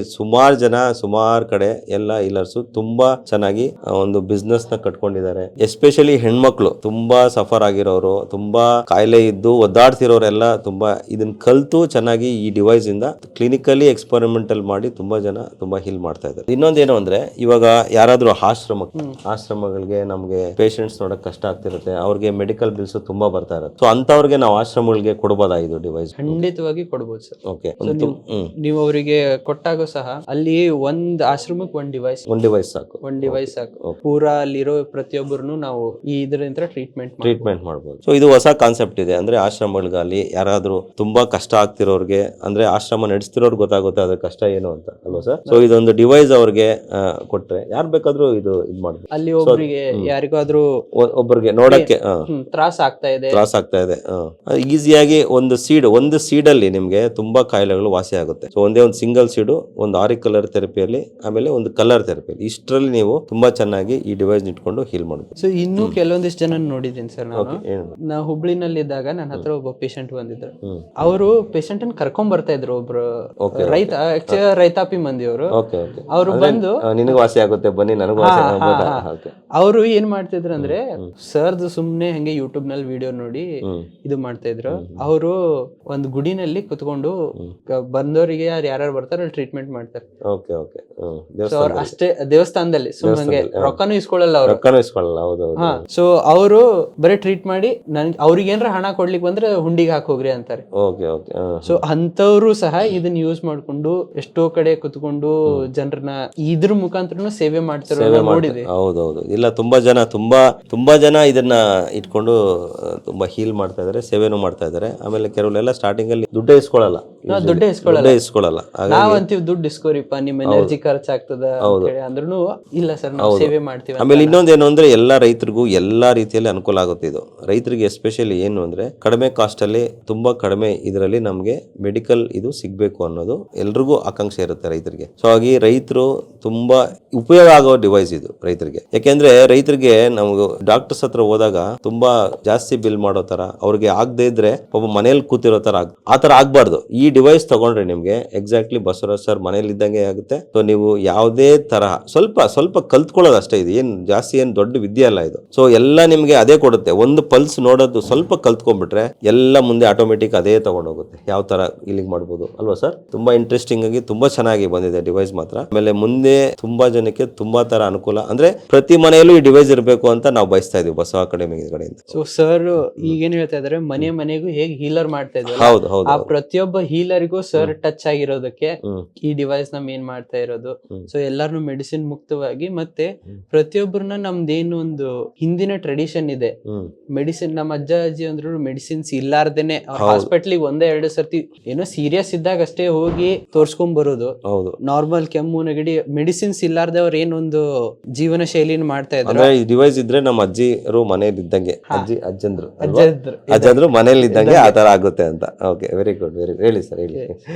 ಸುಮಾರು ಕಡೆ ಎಲ್ಲ ಹೀಲರ್ಸ್ ತುಂಬಾ ಚೆನ್ನಾಗಿ ಒಂದು ಬಿಸ್ನೆಸ್ ನ ಕಟ್ಕೊಂಡಿದ್ದಾರೆ. ಎಸ್ಪೆಷಲಿ ಹೆಣ್ಮಕ್ಳು ತುಂಬಾ ಸಫರ್ ಆಗಿರೋರು, ತುಂಬಾ ಕಾಯಿಲೆ ಇದ್ದು ಒದ್ದಾಡ್ತಿರೋರೆಲ್ಲ ತುಂಬಾ ಇದನ್ನ ಕಲ್ತು ಚೆನ್ನಾಗಿ ಈ ಡಿವೈಸ್ ಇಂದ ಕ್ಲಿನಿಕಲಿ ಎಕ್ಸ್ಪೆರಿಮೆಂಟಲ್ ಮಾಡಿ ತುಂಬಾ ಜನ ತುಂಬಾ ಹೀಲ್ ಮಾಡ್ತಾ ಇದ್ದಾರೆ. ಇನ್ನೊಂದೇನು ಅಂದ್ರೆ ಇವಾಗ ಯಾರಾದ್ರೂ ಆಶ್ರಮಗಳಿಗೆ ನಮ್ಗೆ ಪೇಷಂಟ್ಸ್ ನೋಡಕ್ ಕಷ್ಟ ಆಗ್ತಿರುತ್ತೆ, ಅವ್ರಿಗೆ ಮೆಡಿಕಲ್ ಬಿಲ್ಸ್ ತುಂಬಾ ಬರ್ತಾ ಇರುತ್ತೆ. ಸೊ ಅಂತವ್ರಿಗೆ ನಾವು ಆಶ್ರಮಗಳಿಗೆ ಕೊಡಬಹುದಾ ಇದು ಡಿವೈಸ್? ಖಂಡಿತವಾಗಿ ಕೊಡಬಹುದು ಸರ್. ಓಕೆ, ನೀವು ಅವರಿಗೆ ಕೊಟ್ಟಾಗ ಸಹ ಅಲ್ಲಿ ಒಂದ್ ಆಶ್ರಮಕ್ಕೆ ಒಂದ್ ಡಿವೈಸ್ ಸಾಕು. ಪೂರಾ ಅಲ್ಲಿರೋ ಪ್ರತಿಯೊಬ್ಬರನ್ನು ನಾವು ಈ ಇದರಿಂದ ಟ್ರೀಟ್ಮೆಂಟ್ ಮಾಡಬಹುದು. ಸೊ ಇದು ಹೊಸ ಕಾನ್ಸೆಪ್ಟ್ ಇದೆ. ಅಂದ್ರೆ ಆಶ್ರಮಗಳಲ್ಲಿ ಯಾರಾದ್ರೂ ತುಂಬಾ ಕಷ್ಟ ಆಗ್ತಿರೋರ್ಗೆ, ಅಂದ್ರೆ ಆಶ್ರಮ ನಡೆಸ್ತಿರೋರ್ಗೆ ಗೊತ್ತಾಗುತ್ತೆ ಅದ್ರ ಕಷ್ಟ ಏನು ಅಂತ ಅಲ್ವಾ ಸರ್? ಸೊ ಇದೊಂದು ಡಿವೈಸ್ ಅವ್ರಿಗೆ ಕೊಟ್ರೆ ಯಾರು ಬೇಕಾದ್ರೂ ಇದು ಮಾಡ್ಬೋದು. ಅಲ್ಲಿ ಒಬ್ಬರಿಗೆ ಯಾರಿಗಾದ್ರೂ ಒಬ್ಬರಿಗೆ ನೋಡಕ್ಕೆ ತ್ರಾಸ ಆಗ್ತಾ ಇದೆ, ಈಸಿಯಾಗಿ ಒಂದು ಸೀಡ್ ಅಲ್ಲಿ ನಿಮ್ಗೆ ತುಂಬಾ ಕಾಯಿಲೆಗಳು ವಾಸಿ ಆಗುತ್ತೆ. ಸೊ ಒಂದೇ ಒಂದು ಸಿಂಗಲ್ ಸೀಡು, ಒಂದು ಆರಿಕುಲರ್ ಥೆರಪಿಯಲ್ಲಿ, ಆಮೇಲೆ ಒಂದು ಕಲರ್ ಥೆರಪಿಯಲ್ಲಿ, ಇಷ್ಟರಲ್ಲಿ ನೀವು ತುಂಬಾ ಚೆನ್ನಾಗಿ ಈ ಡಿವೈಸ್ ಇಟ್ಕೊಂಡು ಹೀಲ್ ಮಾಡಬಹುದು. ಸೊ ಇನ್ನು ಕೆಲವೊಂದಿಷ್ಟು ಜನ ನೋಡಿದ್ದೀನಿ ಸರ್. ನಾವು ಹುಬ್ಳಿನಲ್ಲಿ ಇದ್ದಾಗ ನನ್ನ ಹತ್ರ ಒಬ್ಬ ಪೇಷಂಟ್ ಬಂದಿದ್ರು. ಅವರು ಪೇಷಂಟ್ ಅನ್ನು ಕರ್ಕೊಂಡ್ ಬರ್ತಾ ಇದ್ರು. ಒಬ್ರು ರೈತಾಪಿ ಮಂದಿಯವರು. ಅವರು ಬಂದು ನಿನಗೆ ವಾಸಿ ಆಗುತ್ತೆ ಬನ್ನಿ, ನನಗೂ ಅವರು ಏನ್ ಮಾಡ್ತಿದ್ರು ಅಂದ್ರೆ ಸರ್ದು ಸುಮ್ನೆ ಹಂಗೆ ಯೂಟ್ಯೂಬ್ ನಲ್ಲಿ ವಿಡಿಯೋ ನೋಡಿ ಇದು ಮಾಡ್ತಾ ಇದ್ರು. ಅವರು ಒಂದು ಗುಡಿನಲ್ಲಿ ಕುತ್ಕೊಂಡು ಬಂದವರಿಗೆ ಯಾರು ಬರ್ತಾರೋ ಅಲ್ಲಿ ಟ್ರೀಟ್ಮೆಂಟ್ ಮಾಡ್ತಾರೆ. ಅಷ್ಟೇ ದೇವಸ್ಥಾನದಲ್ಲಿ ಸುಮ್ಮನೆ ರೊಕ್ಕನೂ ಇಸ್ಕೊಳ್ಳಲ್ಲ ಅವರು. ಸೊ ಅವರು ಬರೀ ಟ್ರೀಟ್ ಮಾಡಿ ನನ್ಗೆ ಅವ್ರಿಗೆ ಏನಾರ ಹಣ ಕೊಡ್ಲಿಕ್ಕೆ ಬಂದ್ರೆ ಹುಂಡಿಗೆ ಹಾಕೋಗ್ರಿ ಅಂತಾರೆ. ಸೊ ಅಂತವ್ರು ಸಹ ಇದನ್ನ ಯೂಸ್ ಮಾಡ್ಕೊಂಡು ಎಷ್ಟೋ ಕಡೆ ಕುತ್ಕೊಂಡು ಜನರನ್ನ ಇದ್ರ ಮುಖಾಂತರ ಸೇವೆ ಮಾಡ್ತಾರೋ ನೋಡಿದೆ. ಹೌದೌದು, ಇಲ್ಲ ತುಂಬಾ ಜನ ಇದನ್ನ ಇಟ್ಕೊಂಡು ತುಂಬಾ ಹೀಲ್ ಮಾಡ್ತಾ ಇದಾರೆ, ಸೇವೆನೂ ಮಾಡ್ತಾ ಇದಾರೆ. ಆಮೇಲೆ ಕೆಲವರೆಲ್ಲ ಸ್ಟಾರ್ಟಿಂಗ್ ಅಲ್ಲಿ ದುಡ್ಡೇ ಇಸ್ಕೊಳ್ಳಲ್ಲ. ನಾವಂತೀವಿ ದುಡ್ಡು ಇಸ್ಕೋರಿಪ್ಪ, ನಿಮ್ ಎನರ್ಜಿ ಖರ್ಚಾಗ್ತದ ಅಂದ್ರೂ ಇಲ್ಲ ಸರ್, ನಾವು ಸೇವೆ ಮಾಡ್ತೀವಿ. ಆಮೇಲೆ ಇನ್ನೊಂದೇನು ಅಂದ್ರೆ ಎಲ್ಲಾ ರೈತರಿಗೂ ಎಲ್ಲಾ ರೀತಿಯಲ್ಲಿ ಅನುಕೂಲ ಆಗುತ್ತೆ ಇದು. ರೈತರಿಗೆ ಎಸ್ಪೆಷಲಿ ಏನು ಅಂದ್ರೆ ಕಡಿಮೆ ಕಾಸ್ಟ್ ಅಲ್ಲಿ, ತುಂಬಾ ಕಡಿಮೆ ಇದರಲ್ಲಿ ನಮ್ಗೆ ಮೆಡಿಕಲ್ ಇದು ಸಿಗ್ಬೇಕು ಅನ್ನೋದು ಎಲ್ರಿಗೂ ಆಕಾಂಕ್ಷೆ ಇರುತ್ತೆ ರೈತರಿಗೆ. ಸೊ ಹಾಗಾಗಿ ರೈತರು ತುಂಬಾ ಉಪಯೋಗ ಆಗೋ ಡಿವೈಸ್ ಇದು ರೈತರಿಗೆ. ಯಾಕೆಂದ್ರೆ ರೈತರಿಗೆ ನಮ್ಗೆ ಡಾಕ್ಟರ್ಸ್ ಹತ್ರ ಹೋದಾಗ ತುಂಬಾ ಜಾಸ್ತಿ ಬಿಲ್ ಮಾಡೋ ತರ, ಅವ್ರಿಗೆ ಆಗದೆ ಇದ್ರೆ ಒಬ್ಬ ಮನೇಲಿ ಕೂತಿರೋ ತರ ಆ ತರ ಆಗ್ಬಾರ್ದು. ಈ ಡಿವೈಸ್ ತಗೊಂಡ್ರೆ ನಿಮ್ಗೆ ಎಕ್ಸಾಕ್ಟ್ಲಿ ಬಸವರಾಜ್ ಸರ್ ಮನೇಲಿ ಇದ್ದಂಗೆ ಆಗುತ್ತೆ. ಸೊ ನೀವು ಯಾವುದೇ ತರಹ ಸ್ವಲ್ಪ ಕಲ್ತ್ಕೊಳ್ಳೋದು ಅಷ್ಟೇ. ಇದು ಏನ್ ದೊಡ್ಡ ವಿದ್ಯೆ ಅಲ್ಲ ಇದು. ಸೊ ಎಲ್ಲ ನಿಮ್ಗೆ ಅದೇ ಕೊಡುತ್ತೆ. ಒಂದು ಪಲ್ಸ್ ನೋಡೋದು ಸ್ವಲ್ಪ ಕಲ್ತ್ಕೊಂಡ್ಬಿಟ್ರೆ ಎಲ್ಲ ಮುಂದೆ ಆಟೋಮೆಟಿಕ್ ಅದೇ ತಗೊಂಡೋಗುತ್ತೆ, ಯಾವ ತರ ಇಲ್ಲಿಗೆ ಮಾಡ್ಬೋದು ಅಲ್ವಾ ಸರ್? ತುಂಬಾ ಇಂಟ್ರೆಸ್ಟಿಂಗ್ ಆಗಿ ತುಂಬಾ ಚೆನ್ನಾಗಿ ಬಂದಿದೆ ಡಿವೈಸ್ ಮಾತ್ರ. ಆಮೇಲೆ ಮುಂದೆ ತುಂಬಾ ಜನಕ್ಕೆ ತುಂಬಾ ತರ ಅನುಕೂಲ, ಅಂದ್ರೆ ಪ್ರತಿ ಮನೆಯಲ್ಲೂ ಈ ಡಿವೈಸ್ ಇರಬೇಕು ಅಂತ ನಾವು ಬಯಸ್ತಾ ಇದೀವಿ ಬಸವ ಅಕಾಡೆಮಿ ಕಡೆಯಿಂದ. ಸೊ ಸರ್ ಈಗೇನ್ ಹೇಳ್ತಾ ಇದಾರೆ, ಮನೆಗೂ ಹೇಗೆ ಹೀಲರ್ ಮಾಡ್ತಾ ಇದ್ದಾರೆ, ಹೌದು ಆ ಪ್ರತಿಯೊಬ್ಬ ಹೀಲರ್ಗೂ ಸರ್ ಟಚ್ ಆಗಿರೋದಕ್ಕೆ ಈ ಡಿವೈಸ್ ನ ಮೇನ್ ಮಾಡ್ತಾ ಇರೋದು. ಸೊ ಎಲ್ಲಾರು ಮೆಡಿಸಿನ್ ಮುಕ್ತವಾಗಿ, ಮತ್ತೆ ಪ್ರತಿಯೊಬ್ಬರನ್ನ ನಮ್ದೇನು ಒಂದು ಹಿಂದಿನ ಟ್ರೆಡಿಷನ್ ಇದೆ, ಮೆಡಿಸಿನ್ ನಮ್ಮ ಅಜ್ಜ ಅಜ್ಜಿ ಅಂದ್ರು ಮೆಡಿಸಿನ್ಸ್ ಇಲ್ಲಾರ್ದೇನೆ ಹಾಸ್ಪಿಟ್ಲಿಗೆ 1-2 ಸರ್ತಿ ಏನೋ ಸೀರಿಯಸ್ ಇದ್ದಾಗ ಅಷ್ಟೇ ಹೋಗಿ ತೋರ್ಸ್ಕೊಂಡ್ ಬರೋದು. ನಾರ್ಮಲ್ ಕೆಮ್ಮು ನೆಗಡಿ ಮೆಡಿಸಿನ್ಸ್ ಇಲ್ಲಾರ್ದೆ ಅವ್ರ ಏನೊಂದು ಜೀವನ ಶೈಲಿನ ಮಾಡ್ತಾ ಇದ್ದಾರೆ. ಈ ಡಿವೈಸ್ ಇದ್ರೆ ನಮ್ಮ ಅಜ್ಜಿರು ಮನೇಲಿ ಇದ್ದಂಗೆ, ಅಜ್ಜಂದ್ರು ಮನೇಲಿ ಇದ್ದಂಗೆ ಆ ತರ ಆಗುತ್ತೆ ಅಂತ. ಓಕೆ, ವೆರಿ ಗುಡ್, ಹೇಳಿ ಸರ್, ಹೇಳಿ.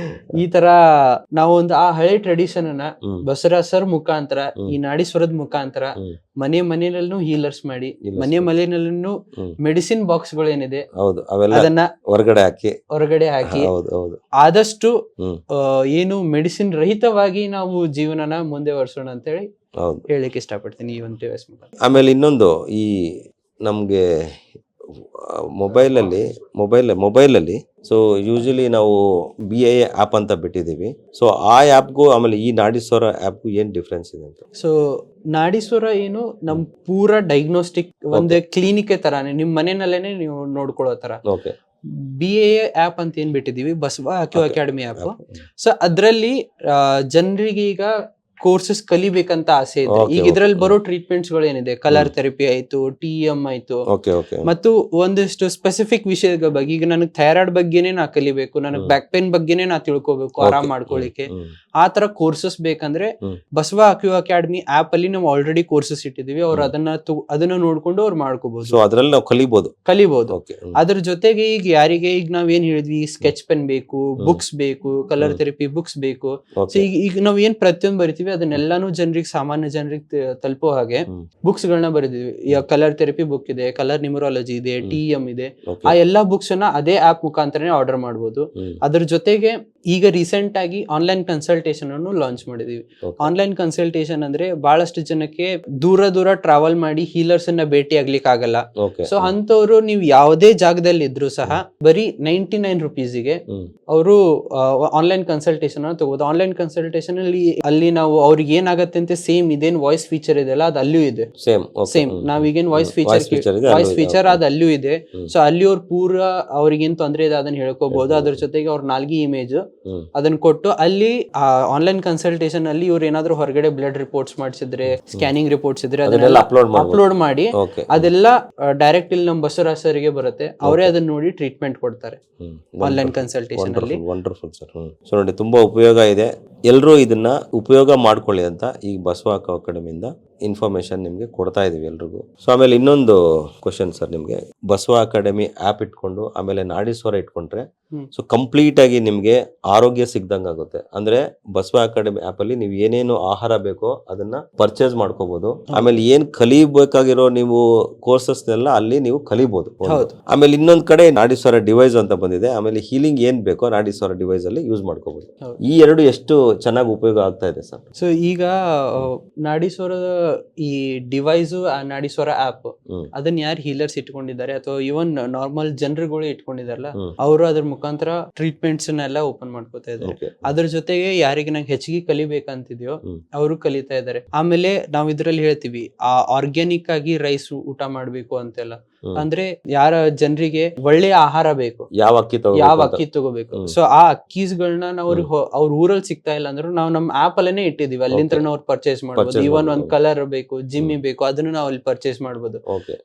ಈ ತರ ನಾವೊಂದು ಆ ಹಳೆ ಟ್ರೆಡಿಷನ್ ಅನ್ನ ಬಸವರಾಜ್ ಸರ್ ಮುಖಾಂತರ, ಈ ನಾಡೀಶ್ವರದ ಮುಖಾಂತರ ಮನೆಯಲ್ಲೂ ಹೀಲರ್ಸ್ ಮಾಡಿ, ಮನೆಯಲ್ಲೂ ಮೆಡಿಸಿನ್ ಬಾಕ್ಸ್ ಗಳು ಏನಿದೆ ಅದನ್ನ ಹೊರಗಡೆ ಹಾಕಿ ಆದಷ್ಟು ಏನು ಮೆಡಿಸಿನ್ ರಹಿತವಾಗಿ ನಾವು ಜೀವನನ ಮುಂದೆ ವರ್ಸೋಣ ಅಂತ ಹೇಳಿ ಹೇಳಿಕ್ಕೆ ಇಷ್ಟಪಡ್ತೀನಿ ಈ ಒಂದು ಡಿವೈಸ್ ಮುಖಾಂತರ. ಆಮೇಲೆ ಇನ್ನೊಂದು, ಈ ನಮಗೆ ಮೊಬೈಲಲ್ಲಿ ಸೊ ಯೂಶಲಿ ನಾವು BIA ಆ್ಯಪ್ ಅಂತ ಬಿಟ್ಟಿದ್ದೀವಿ. ಸೊ ಆ ಆ್ಯಪ್ಗೂ ಆಮೇಲೆ ಈ ನಾಡೀಶ್ವರ ಆ್ಯಪ್ಗೂ ಏನು ಡಿಫ್ರೆನ್ಸ್ ಇದೆ ಅಂತ? ಸೊ ನಾಡೀಶ್ವರ ಏನು ನಮ್ ಪೂರ ಡಯಾಗ್ನೋಸ್ಟಿಕ್ ಒಂದೇ ಕ್ಲಿನಿಕ್ ತರಾನೇ ನಿಮ್ ಮನೆಯಲ್ಲೇನೆ ನೀವು ನೋಡ್ಕೊಳ್ಳೋ ತರ. ಓಕೆ. BIA ಆ್ಯಪ್ ಅಂತ ಏನ್ ಬಿಟ್ಟಿದೀವಿ, ಬಸವ ಅಕ್ಯೂ ಅಕಾಡೆಮಿ ಆ್ಯಪ್. ಸೊ ಅದ್ರಲ್ಲಿ ಜನರಿಗೆ ಈಗ ಕೋರ್ಸಸ್ ಕಲಿಬೇಕಂತ ಆಸೆ ಇದೆ. ಈಗ ಇದ್ರಲ್ಲಿ ಬರೋ ಟ್ರೀಟ್ಮೆಂಟ್ಸ್ ಗಳು ಏನಿದೆ, ಕಲರ್ ಥೆರಪಿ ಆಯ್ತು, TEM ಆಯ್ತು, ಮತ್ತು ಒಂದಿಷ್ಟು ಸ್ಪೆಸಿಫಿಕ್ ವಿಷಯದ ಬಗ್ಗೆ. ಈಗ ನನಗೆ ಥೈರಾಯ್ಡ್ ಬಗ್ಗೆನೇ ನಾ ಕಲಿಬೇಕು, ನನಗೆ ಬ್ಯಾಕ್ ಪೇನ್ ಬಗ್ಗೆನೇ ನಾ ತಿಳ್ಕೊಬೇಕು ಆರಾಮ್ ಮಾಡ್ಕೊಳ್ಳಿಕ್ಕೆ, ಆ ತರ ಕೋರ್ಸಸ್ ಬೇಕಂದ್ರೆ ಬಸವ ಅಕ್ಯೂ ಅಕಾಡೆಮಿ ಆಪ್ ಅಲ್ಲಿ ನಾವು ಆಲ್ರೆಡಿ ಕೋರ್ಸಸ್ ಇಟ್ಟಿದೀವಿ. ಅವ್ರು ಅದನ್ನ ನೋಡ್ಕೊಂಡು ಅವ್ರು ಮಾಡ್ಕೋಬಹುದು. ಅದ್ರಲ್ಲಿ ನಾವು ಕಲಿಬಹುದು. ಅದ್ರ ಜೊತೆಗೆ ಈಗ ಯಾರಿಗೆ ಈಗ ನಾವ್ ಏನ್ ಹೇಳಿದ್ವಿ, ಸ್ಕೆಚ್ ಪೆನ್ ಬೇಕು, ಬುಕ್ಸ್ ಬೇಕು, ಕಲರ್ ಥೆರಪಿ ಬುಕ್ಸ್ ಬೇಕು. ಸೊ ಈಗ ನಾವ್ ಏನ್ ಪ್ರತಿಯೊಂದು ಬರಿತೀವಿ ಅದನ್ನೆಲ್ಲಾನು ಸಾಮಾನ್ಯ ಜನರಿಗೆ ತಲುಪೋ ಹಾಗೆ ಬುಕ್ಸ್ ಗಳನ್ನ ಬರೆದಿದ್ವಿ. ಈಗ ಕಲರ್ ಥೆರಪಿ ಬುಕ್ ಇದೆ, ಕಲರ್ ನ್ಯೂಮರಾಲಜಿ ಇದೆ, TEM ಇದೆ. ಆ ಎಲ್ಲಾ ಬುಕ್ಸ್ ಅನ್ನ ಅದೇ ಆಪ್ ಮುಖಾಂತರನೇ ಆರ್ಡರ್ ಮಾಡಬಹುದು. ಅದ್ರ ಜೊತೆಗೆ ಈಗ ರೀಸೆಂಟ್ ಆಗಿ ಆನ್ಲೈನ್ ಕನ್ಸಲ್ಟೇಷನ್ ಅನ್ನು ಲಾಂಚ್ ಮಾಡಿದೀವಿ. ಆನ್ಲೈನ್ ಕನ್ಸಲ್ಟೇಷನ್ ಅಂದ್ರೆ ಬಹಳಷ್ಟು ಜನಕ್ಕೆ ದೂರ ಟ್ರಾವೆಲ್ ಮಾಡಿ ಹೀಲರ್ಸ್ ಅನ್ನ ಭೇಟಿ ಆಗ್ಲಿಕ್ಕೆ ಆಗಲ್ಲ. ಸೊ ಅಂತವ್ರು ನೀವು ಯಾವುದೇ ಜಾಗದಲ್ಲಿ ಇದ್ರು ಸಹ ಬರೀ 99 ರುಪೀಸ್ಗೆ ಅವರು ಆನ್ಲೈನ್ ಕನ್ಸಲ್ಟೇಷನ್ ಅನ್ನು ತಗೋಬಹುದು. ಆನ್ಲೈನ್ ಕನ್ಸಲ್ಟೇಷನ್ ಅಲ್ಲಿ ನಾವು ಅವ್ರಿಗೆ ಏನಾಗತ್ತೆ ಅಂತ ಸೇಮ್ ಇದೇನ್ ವಾಯ್ಸ್ ಫೀಚರ್ ಇದೆಲ್ಲ ಅದು ಅಲ್ಲಿಯೂ ಇದೆ. ಸೇಮ್ ನಾವೀಗೇನ್ ವಾಯ್ಸ್ ಫೀಚರ್ ಅದು ಅಲ್ಲಿಯೂ ಇದೆ. ಸೊ ಅಲ್ಲಿ ಅವ್ರು ಪೂರ ಅವ್ರಿಗೇನ್ ತೊಂದ್ರೆ ಇದೆ ಅದನ್ನ ಹೇಳ್ಕೋಬಹುದು. ಅದ್ರ ಜೊತೆಗೆ ಅವ್ರ ನಾಲ್ಗಿ ಇಮೇಜ್ ಅದನ್ನ ಕೊಟ್ಟು ಅಲ್ಲಿ ಆನ್ಲೈನ್ ಕನ್ಸಲ್ಟೇಷನ್ ಅಲ್ಲಿ ಇವ್ರು ಏನಾದ್ರು ಹೊರಗಡೆ ಬ್ಲಡ್ ರಿಪೋರ್ಟ್ಸ್ ಮಾಡಿಸಿದ್ರೆ, ಸ್ಕ್ಯಾನಿಂಗ್ ರಿಪೋರ್ಟ್ಸ್ ಇದ್ರೆ ಅದನ್ನೆಲ್ಲ ಅಪ್ಲೋಡ್ ಮಾಡಿ ಅದೆಲ್ಲ ಡೈರೆಕ್ಟ್ ಇಲ್ಲಿ ನಮ್ಮ ಬಸವರಾಜ್ ಸರ್ಗೆ ಬರುತ್ತೆ. ಅವರೇ ಅದನ್ನ ನೋಡಿ ಟ್ರೀಟ್ಮೆಂಟ್ ಕೊಡ್ತಾರೆ ಆನ್ಲೈನ್ ಕನ್ಸಲ್ಟೇಷನ್ ಅಲ್ಲಿ. Wonderful sir. ಸೊ ನೋಡಿ, ತುಂಬಾ ಉಪಯೋಗ ಇದೆ. ಎಲ್ಲರೂ ಇದನ್ನ ಉಪಯೋಗ ಮಾಡ್ಕೊಳ್ಳಿ ಅಂತ ಈ ಬಸವ ಅಕಾಡೆಮಿಯಿಂದ ಇನ್ಫಾರ್ಮೇಶನ್ ನಿಮ್ಗೆ ಕೊಡ್ತಾ ಇದೀವಿ ಎಲ್ರಿಗೂ. ಸೊ ಆಮೇಲೆ ಇನ್ನೊಂದು ಕ್ವಶನ್ ಸರ್, ನಿಮ್ಗೆ ಬಸವ ಅಕಾಡೆಮಿ ಆಪ್ ಇಟ್ಕೊಂಡು ಆಮೇಲೆ ನಾಡೀಶ್ವರ ಇಟ್ಕೊಂಡ್ರೆ ಸೊ ಕಂಪ್ಲೀಟ್ ಆಗಿ ನಿಮ್ಗೆ ಆರೋಗ್ಯ ಸಿಗ್ದಂಗ ಆಗುತ್ತೆ. ಅಂದ್ರೆ ಬಸವ ಅಕಾಡೆಮಿ ಆಪ್ ಅಲ್ಲಿ ನೀವು ಏನೇನು ಆಹಾರ ಬೇಕೋ ಅದನ್ನ ಪರ್ಚೇಸ್ ಮಾಡ್ಕೋಬಹುದು. ಆಮೇಲೆ ಏನ್ ಕಲಿಬೇಕಾಗಿರೋ ನೀವು ಕೋರ್ಸಸ್ ನೆಲ್ಲ ಅಲ್ಲಿ ನೀವು ಕಲಿಬಹುದು. ಆಮೇಲೆ ಇನ್ನೊಂದ್ ಕಡೆ ನಾಡೀಶ್ವರ ಡಿವೈಸ್ ಅಂತ ಬಂದಿದೆ. ಆಮೇಲೆ ಹೀಲಿಂಗ್ ಏನ್ ಬೇಕೋ ನಾಡೀಶ್ವರ ಡಿವೈಸ್ ಅಲ್ಲಿ ಯೂಸ್ ಮಾಡ್ಕೋಬಹುದು. ಈ ಎರಡು ಎಷ್ಟು ಚೆನ್ನಾಗಿ ಉಪಯೋಗ ಆಗ್ತಾ ಇದೆ ಸರ್? ಸೊ ಈಗ ನಾಡೀಶ್ವರದ ಈ ಡಿವೈಸ್, ನಾಡೀಶ್ವರ ಆಪ್ ಅದನ್ನ ಯಾರು ಹೀಲರ್ಸ್ ಇಟ್ಕೊಂಡಿದ್ದಾರೆ ಅಥವಾ ಇವನ್ ನಾರ್ಮಲ್ ಜನರುಗಳು ಇಟ್ಕೊಂಡಿದಾರಲ್ಲ, ಅವರು ಅದ್ರ ಮುಖಾಂತರ ಟ್ರೀಟ್ಮೆಂಟ್ಸ್ ಎಲ್ಲ ಓಪನ್ ಮಾಡ್ಕೋತಾ ಇದ್ದಾರೆ. ಅದ್ರ ಜೊತೆಗೆ ಯಾರಿಗೆ ನಂಗೆ ಹೆಚ್ಚಿಗೆ ಕಲಿಬೇಕಂತಿದ್ಯೋ ಅವರು ಕಲಿತಾ ಇದ್ದಾರೆ. ಆಮೇಲೆ ನಾವ್ ಇದ್ರಲ್ಲಿ ಹೇಳ್ತೀವಿ ಆರ್ಗ್ಯಾನಿಕ್ ಆಗಿ ರೈಸ್ ಊಟ ಮಾಡ್ಬೇಕು ಅಂತೆಲ್ಲ. ಅಂದ್ರೆ ಯಾರ ಜನರಿಗೆ ಒಳ್ಳೆ ಆಹಾರ ಬೇಕು, ಯಾವ ಅಕ್ಕಿ ತಗೋಬೇಕು. ಸೊ ಆ ಅಕ್ಕೀಸ್ಗಳನ್ನ ನಾವು ಅವ್ರ ಊರಲ್ಲಿ ಸಿಗ್ತಾ ಇಲ್ಲ ಅಂದ್ರೆ ನಾವು ನಮ್ಮ ಆಪ್ ಅಲ್ಲೇನೆ ಇಟ್ಟಿದೀವಿ. ಅಲ್ಲಿಂದ ಅವ್ರು ಪರ್ಚೇಸ್ ಮಾಡ್ಬೋದು. ಇವನ್ ಒಂದ್ ಕಲರ್ ಬೇಕು, ಜಿಮ್ಮಿ ಬೇಕು, ಅದನ್ನು ನಾವು ಅಲ್ಲಿ ಪರ್ಚೇಸ್ ಮಾಡ್ಬೋದು.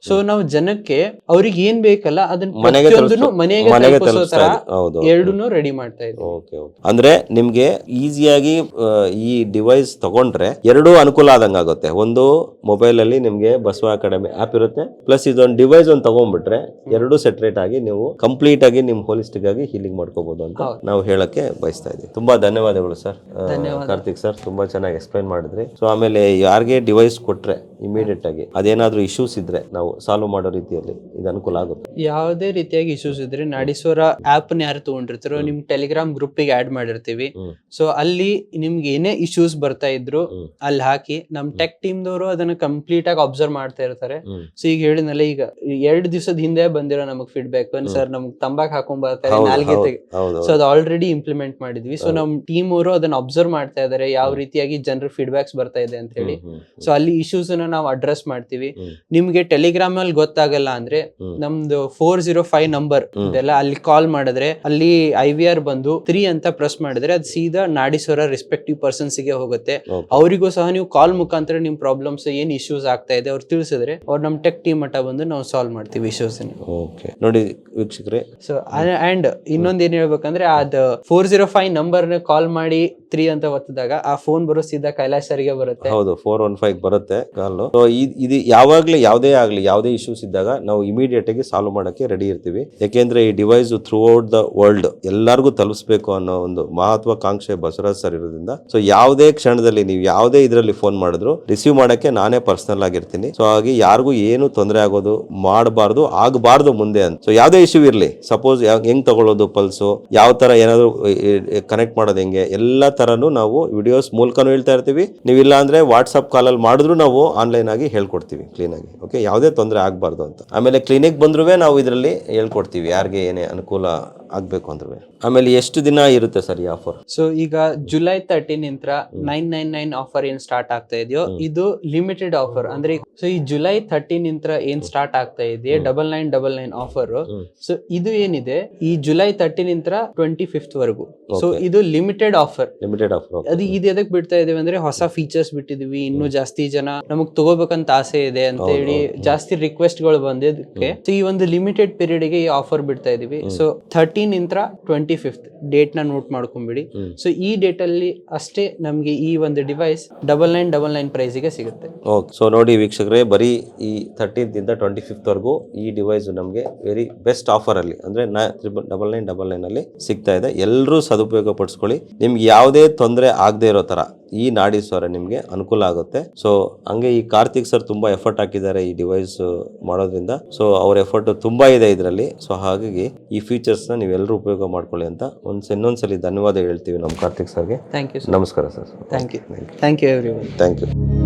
ಸೊ ನಾವು ಜನಕ್ಕೆ ಅವ್ರಿಗೆ ಏನ್ ಬೇಕಲ್ಲ ಅದನ್ನ ಮನೆಗೆ ತಲುಪಿಸೋ ತರ ಎರಡನ್ನೂ ರೆಡಿ ಮಾಡ್ತಾ ಇದ್ದೀವಿ. ಅಂದ್ರೆ ನಿಮ್ಗೆ ಈಸಿಯಾಗಿ ಈ ಡಿವೈಸ್ ತಗೊಂಡ್ರೆ ಎರಡೂ ಅನುಕೂಲ ಆದಂಗ ಆಗುತ್ತೆ. ಒಂದು ಮೊಬೈಲ್ ಅಲ್ಲಿ ನಿಮ್ಗೆ ಬಸವ ಅಕಾಡೆಮಿ ಆಪ್ ಇರುತ್ತೆ, ಪ್ಲಸ್ ಇದೊಂದು ಡಿವೈಸ್ ಒಂದು ತಗೊಂಡ್ಬಿಟ್ರೆ ಎರಡು ಸೆಪರೇಟ್ ಆಗಿ ನೀವು ಕಂಪ್ಲೀಟ್ ಆಗಿ ನಿಮ್ ಹೋಲಿಸ್ಟಿಕ್ ಆಗಿ ಹೀಲಿಂಗ್ ಮಾಡ್ಕೋಬಹುದು ಅಂತ ನಾವು ಹೇಳಕ್ಕೆ ಬಯಸ್ತಾ ಇದ್ದೀವಿ. ತುಂಬಾ ಧನ್ಯವಾದಗಳು ಸರ್. ಕಾರ್ತಿಕ್ ಸರ್, ತುಂಬಾ ಚೆನ್ನಾಗಿ ಎಕ್ಸ್ಪ್ಲೈನ್ ಮಾಡಿದ್ರಿ. ಸೊ ಆಮೇಲೆ ಯಾರಿಗೆ ಡಿವೈಸ್ ಕೊಟ್ರೆ ಇಮಿಡಿಯೇಟ್ ಆಗಿ ಅದೇನಾದ್ರೂ ಇಶ್ಯೂಸ್ ಇದ್ರೆ ನಾವು ಸಾಲ್ವ್ ಮಾಡೋ ರೀತಿಯಲ್ಲಿ ಇದು ಅನುಕೂಲ ಆಗುತ್ತೆ. ಯಾವುದೇ ರೀತಿಯಾಗಿ ಇಶ್ಯೂಸ್ ಇದ್ರೆ ನಾಡೀಶ್ವರ ಆಪ್ ನ ಯಾರು ತಗೊಂಡಿರ್ತಾರೋ ನಿಮ್ ಟೆಲಿಗ್ರಾಮ್ ಗ್ರೂಪ್ ಗೆ ಆಡ್ ಮಾಡಿರ್ತೀವಿ. ಸೊ ಅಲ್ಲಿ ನಿಮ್ಗೆ ಏನೇ ಇಶ್ಯೂಸ್ ಬರ್ತಾ ಇದ್ರು ಅಲ್ಲಿ ಹಾಕಿ ನಮ್ ಟೆಕ್ ಟೀಮ್ ದವರು ಅದನ್ನ ಕಂಪ್ಲೀಟ್ ಆಗಿ ಅಬ್ಸರ್ವ್ ಮಾಡ್ತಾ ಇರ್ತಾರೆ. ಸೊ ಈಗ ಹೇಳಿದ್ನಲ್ಲ, ಈಗ 2 ದಿವಸದ ಹಿಂದೆ ಬಂದಿರೋ ನಮಗ್ ಫೀಡ್ಬ್ಯಾಕ್ ಸರ್ ನಮ್ಗೆ ತಂಬಾಕ್ ಹಾಕೊಂಡ್ ಬರ್ತಾರೆ ನಾಲ್ಗೆ. ಸೊ ಅದು ಆಲ್ರೆಡಿ ಇಂಪ್ಲಿಮೆಂಟ್ ಮಾಡಿದ್ವಿ. ಸೊ ನಮ್ ಟೀಮ್ ಅವರು ಅದನ್ನ ಅಬ್ಸರ್ವ್ ಮಾಡ್ತಾ ಇದಾರೆ ಯಾವ ರೀತಿಯಾಗಿ ಜನರ ಫೀಡ್ಬ್ಯಾಕ್ಸ್ ಬರ್ತಾ ಇದೆ ಅಂತ ಹೇಳಿ. ಸೊ ಅಲ್ಲಿ ಇಶ್ಯೂಸ್ ನಾವು ಅಡ್ರೆಸ್ ಮಾಡ್ತೀವಿ. ನಿಮ್ಗೆ ಟೆಲಿಗ್ರಾಮ್ ಅಲ್ಲಿ ಗೊತ್ತಾಗಲ್ಲ ಅಂದ್ರೆ ನಮ್ದು 405 ನಂಬರ್ ಇದೆಲ್ಲ ಅಲ್ಲಿ ಕಾಲ್ ಮಾಡಿದ್ರೆ ಅಲ್ಲಿ IVR ಬಂದು 3 ಅಂತ ಪ್ರೆಸ್ ಮಾಡಿದ್ರೆ ಅದು ಸೀದಾ ನಾಡೀಶ್ವರ ರೆಸ್ಪೆಕ್ಟಿವ್ ಪರ್ಸನ್ಸ್ ಗೆ ಹೋಗುತ್ತೆ. ಅವರಿಗೂ ಸಹ ನೀವು ಕಾಲ್ ಮುಖಾಂತರ ನಿಮ್ ಪ್ರಾಬ್ಲಮ್ಸ್ ಏನ್ ಇಶ್ಯೂಸ್ ಆಗ್ತಾ ಇದೆ ಅವ್ರು ತಿಳಿಸಿದ್ರೆ ಅವ್ರು ನಮ್ ಟೆಕ್ ಟೀಮ್ ಮಟ್ಟ ಬಂದು ನಾವು ಸಾಲ್ವ್ ಮಾಡ್ತೀವಿ ಇಶ್ಯೂಸ್. ನೋಡಿ ವೀಕ್ಷಕರೇ, ಸೊ ಅಂಡ್ ಇನ್ನೊಂದ್ ಏನ್ ಹೇಳ್ಬೇಕಂದ್ರೆ ಅದ್ 405 ನಂಬರ್ ಕಾಲ್ ಮಾಡಿ 3 ಅಂತ ಒತ್ತಿದಾಗ ಆ ಫೋನ್ ಬರೋ ಸೀದಾ ಕೈಲಾಶ್ ಸರ್ಗೆ ಬರುತ್ತೆ. ಹೌದು, 415 ಬರುತ್ತೆ ಕಾಲು. ಇದು ಯಾವಾಗ್ಲೂ ಯಾವುದೇ ಇಶ್ಯೂಸ್ ಇದ್ದಾಗ ನಾವು ಇಮಿಡಿಯೇಟ್ ಆಗಿ ಸಾಲ್ವ್ ಮಾಡಕ್ಕೆ ರೆಡಿ ಇರ್ತೀವಿ. ಯಾಕೆಂದ್ರೆ ಈ device through out the world ಎಲ್ಲರಿಗೂ ತಲುಪಿಸಬೇಕು ಅನ್ನೋ ಒಂದು ಮಹತ್ವಾಕಾಂಕ್ಷೆ ಬಸವರಾಜ್ ಸರ್ ಇರೋದ್ರಿಂದ ಸೊ ಯಾವುದೇ ಕ್ಷಣದಲ್ಲಿ ನೀವು ಯಾವುದೇ ಇದರಲ್ಲಿ ಫೋನ್ ಮಾಡಿದ್ರು ರಿಸೀವ್ ಮಾಡಕ್ಕೆ ನಾನೇ ಪರ್ಸನಲ್ ಆಗಿರ್ತೀನಿ. ಸೊ ಹಾಗೆ ಯಾರಿಗೂ ಏನು ತೊಂದರೆ ಆಗೋದು ಮಾಡಬಾರ್ದು, ಆಗಬಾರ್ದು ಮುಂದೆ ಅಂತ. ಸೊ ಯಾವುದೇ ಇಶ್ಯೂ ಇರಲಿ, ಸಪೋಸ್ ಹೆಂಗ್ ತಗೊಳ್ಳೋದು ಪಲ್ಸು, ಯಾವ ತರ ಏನಾದ್ರು ಕನೆಕ್ಟ್ ಮಾಡೋದು ಹೆಂಗೆ, ಎಲ್ಲ ತರನು ನಾವು ವಿಡಿಯೋಸ್ ಮೂಲಕನೂ ಹೇಳ್ತಾ ಇರ್ತೀವಿ. ನೀವಿಲ್ಲ ಅಂದ್ರೆ ವಾಟ್ಸ್ಆಪ್ ಕಾಲಲ್ಲಿ ಮಾಡಿದ್ರು ನಾವು ಆನ್ಲೈನ್ ಆಗಿ ಹೇಳ್ಕೊಡ್ತೀವಿ ಕ್ಲೀನ್ ಆಗಿ. ಓಕೆ, ಯಾವುದೇ ತೊಂದರೆ ಆಗಬಾರ್ದು ಅಂತ. ಆಮೇಲೆ ಕ್ಲಿನಿಕ್ ಬಂದ್ರೂ ನಾವು ಇದರಲ್ಲಿ ಹೇಳ್ಕೊಡ್ತೀವಿ ಯಾರಿಗೆ ಏನೇ ಅನುಕೂಲ ಆಗ್ಬೇಕು ಅಂದ್ರೆ. ಆಮೇಲೆ ಎಷ್ಟು ದಿನ ಇರುತ್ತೆ ಸರ್ ಈ ಆಫರ್? ಸೊ ಈಗ ಜುಲೈ 13 ಇಂತ್ರ 999 ಆಫರ್ ಏನ್ ಸ್ಟಾರ್ಟ್ ಆಗ್ತಾ ಇದೆಯೋ ಇದು ಲಿಮಿಟೆಡ್ ಆಫರ್. ಅಂದ್ರೆ ಸೊ ಈ ಜುಲೈ 13 ಇಂತ್ರ ಏನ್ ಸ್ಟಾರ್ಟ್ ಆಗ್ತಾ ಇದೆಯೋ 9999 ಆಫರ್, ಸೊ ಇದು ಏನಿದೆ ಈ ಜುಲೈ 13 ಇಂತ್ರ 25th ವರೆಗೂ. ಸೊ ಇದು ಲಿಮಿಟೆಡ್ ಆಫರ್. ಅದು ಇದು ಎದಕ್ ಬಿಡ್ತಾ ಇದೀವಿ ಅಂದ್ರೆ ಹೊಸ ಫೀಚರ್ಸ್ ಬಿಟ್ಟಿದೀವಿ, ಇನ್ನೂ ಜಾಸ್ತಿ ಜನ ನಮಗ್ ತಗೋಬೇಕಂತ ಆಸೆ ಇದೆ ಅಂತ ಹೇಳಿ ಜಾಸ್ತಿ ರಿಕ್ವೆಸ್ಟ್ ಗಳು ಬಂದಿದ್ದಕ್ಕೆ ಸೊ ಈ ಒಂದು ಲಿಮಿಟೆಡ್ ಪೀರಿಯಡ್ ಗೆ ಈ ಆಫರ್ ಬಿಡ್ತಾ ಇದೀವಿ. ಸೊ 13 ಇಂತ್ರ 25th ಡೇಟ್ ನ ನೋಟ್ ಮಾಡ್ಕೊಂಡ್ಬಿಡಿ. ಸೊ ಈ ಡೇಟ್ ಅಲ್ಲಿ ಅಷ್ಟೇ ನಮ್ಗೆ ಈ ಒಂದು ಡಿವೈಸ್ 9999 ಪ್ರೈಸ್ ಗೆ ಸಿಗುತ್ತೆ. ಓಕೆ, ಸೊ ನೋಡಿ ವೀಕ್ಷಕರೇ, ಬರೀ ಈ 13th ಇಂದ 25th ವರೆಗೂ ಈ ಡಿವೈಸ್ ನಮಗೆ ವೆರಿ ಬೆಸ್ಟ್ ಆಫರ್ ಅಲ್ಲಿ ಅಂದ್ರೆ 9999 ಅಲ್ಲಿ ಸಿಗ್ತಾ ಇದೆ. ಎಲ್ಲರೂ ಸದುಪಯೋಗ ಪಡಿಸ್ಕೊಳ್ಳಿ. ನಿಮ್ಗೆ ಯಾವುದೇ ತೊಂದರೆ ಆಗದೆ ಇರೋ ತರ ಈ ನಾಡಿ ಸ್ವರ ನಿಮ್ಗೆ ಅನುಕೂಲ ಆಗುತ್ತೆ. ಸೊ ಹಂಗೆ ಈ ಕಾರ್ತಿಕ್ ಸರ್ ತುಂಬಾ ಎಫರ್ಟ್ ಹಾಕಿದ್ದಾರೆ ಈ ಡಿವೈಸ್ ಮಾಡೋದ್ರಿಂದ. ಸೊ ಅವ್ರ ಎಫರ್ಟ್ ತುಂಬಾ ಇದೆ ಇದರಲ್ಲಿ. ಸೊ ಹಾಗಾಗಿ ಈ ಫೀಚರ್ಸ್ ನ ನೀವೆಲ್ಲರೂ ಉಪಯೋಗ ಮಾಡ್ಕೊಳ್ಳಿ ಅಂತ ಇನ್ನೊಂದ್ಸಲಿ ಧನ್ಯವಾದ ಹೇಳ್ತೀವಿ ನಮ್ಮ ಕಾರ್ತಿಕ್ ಸರ್ಗೆ. Thank you. ನಮಸ್ಕಾರ sir. Thank you everyone. Thank you.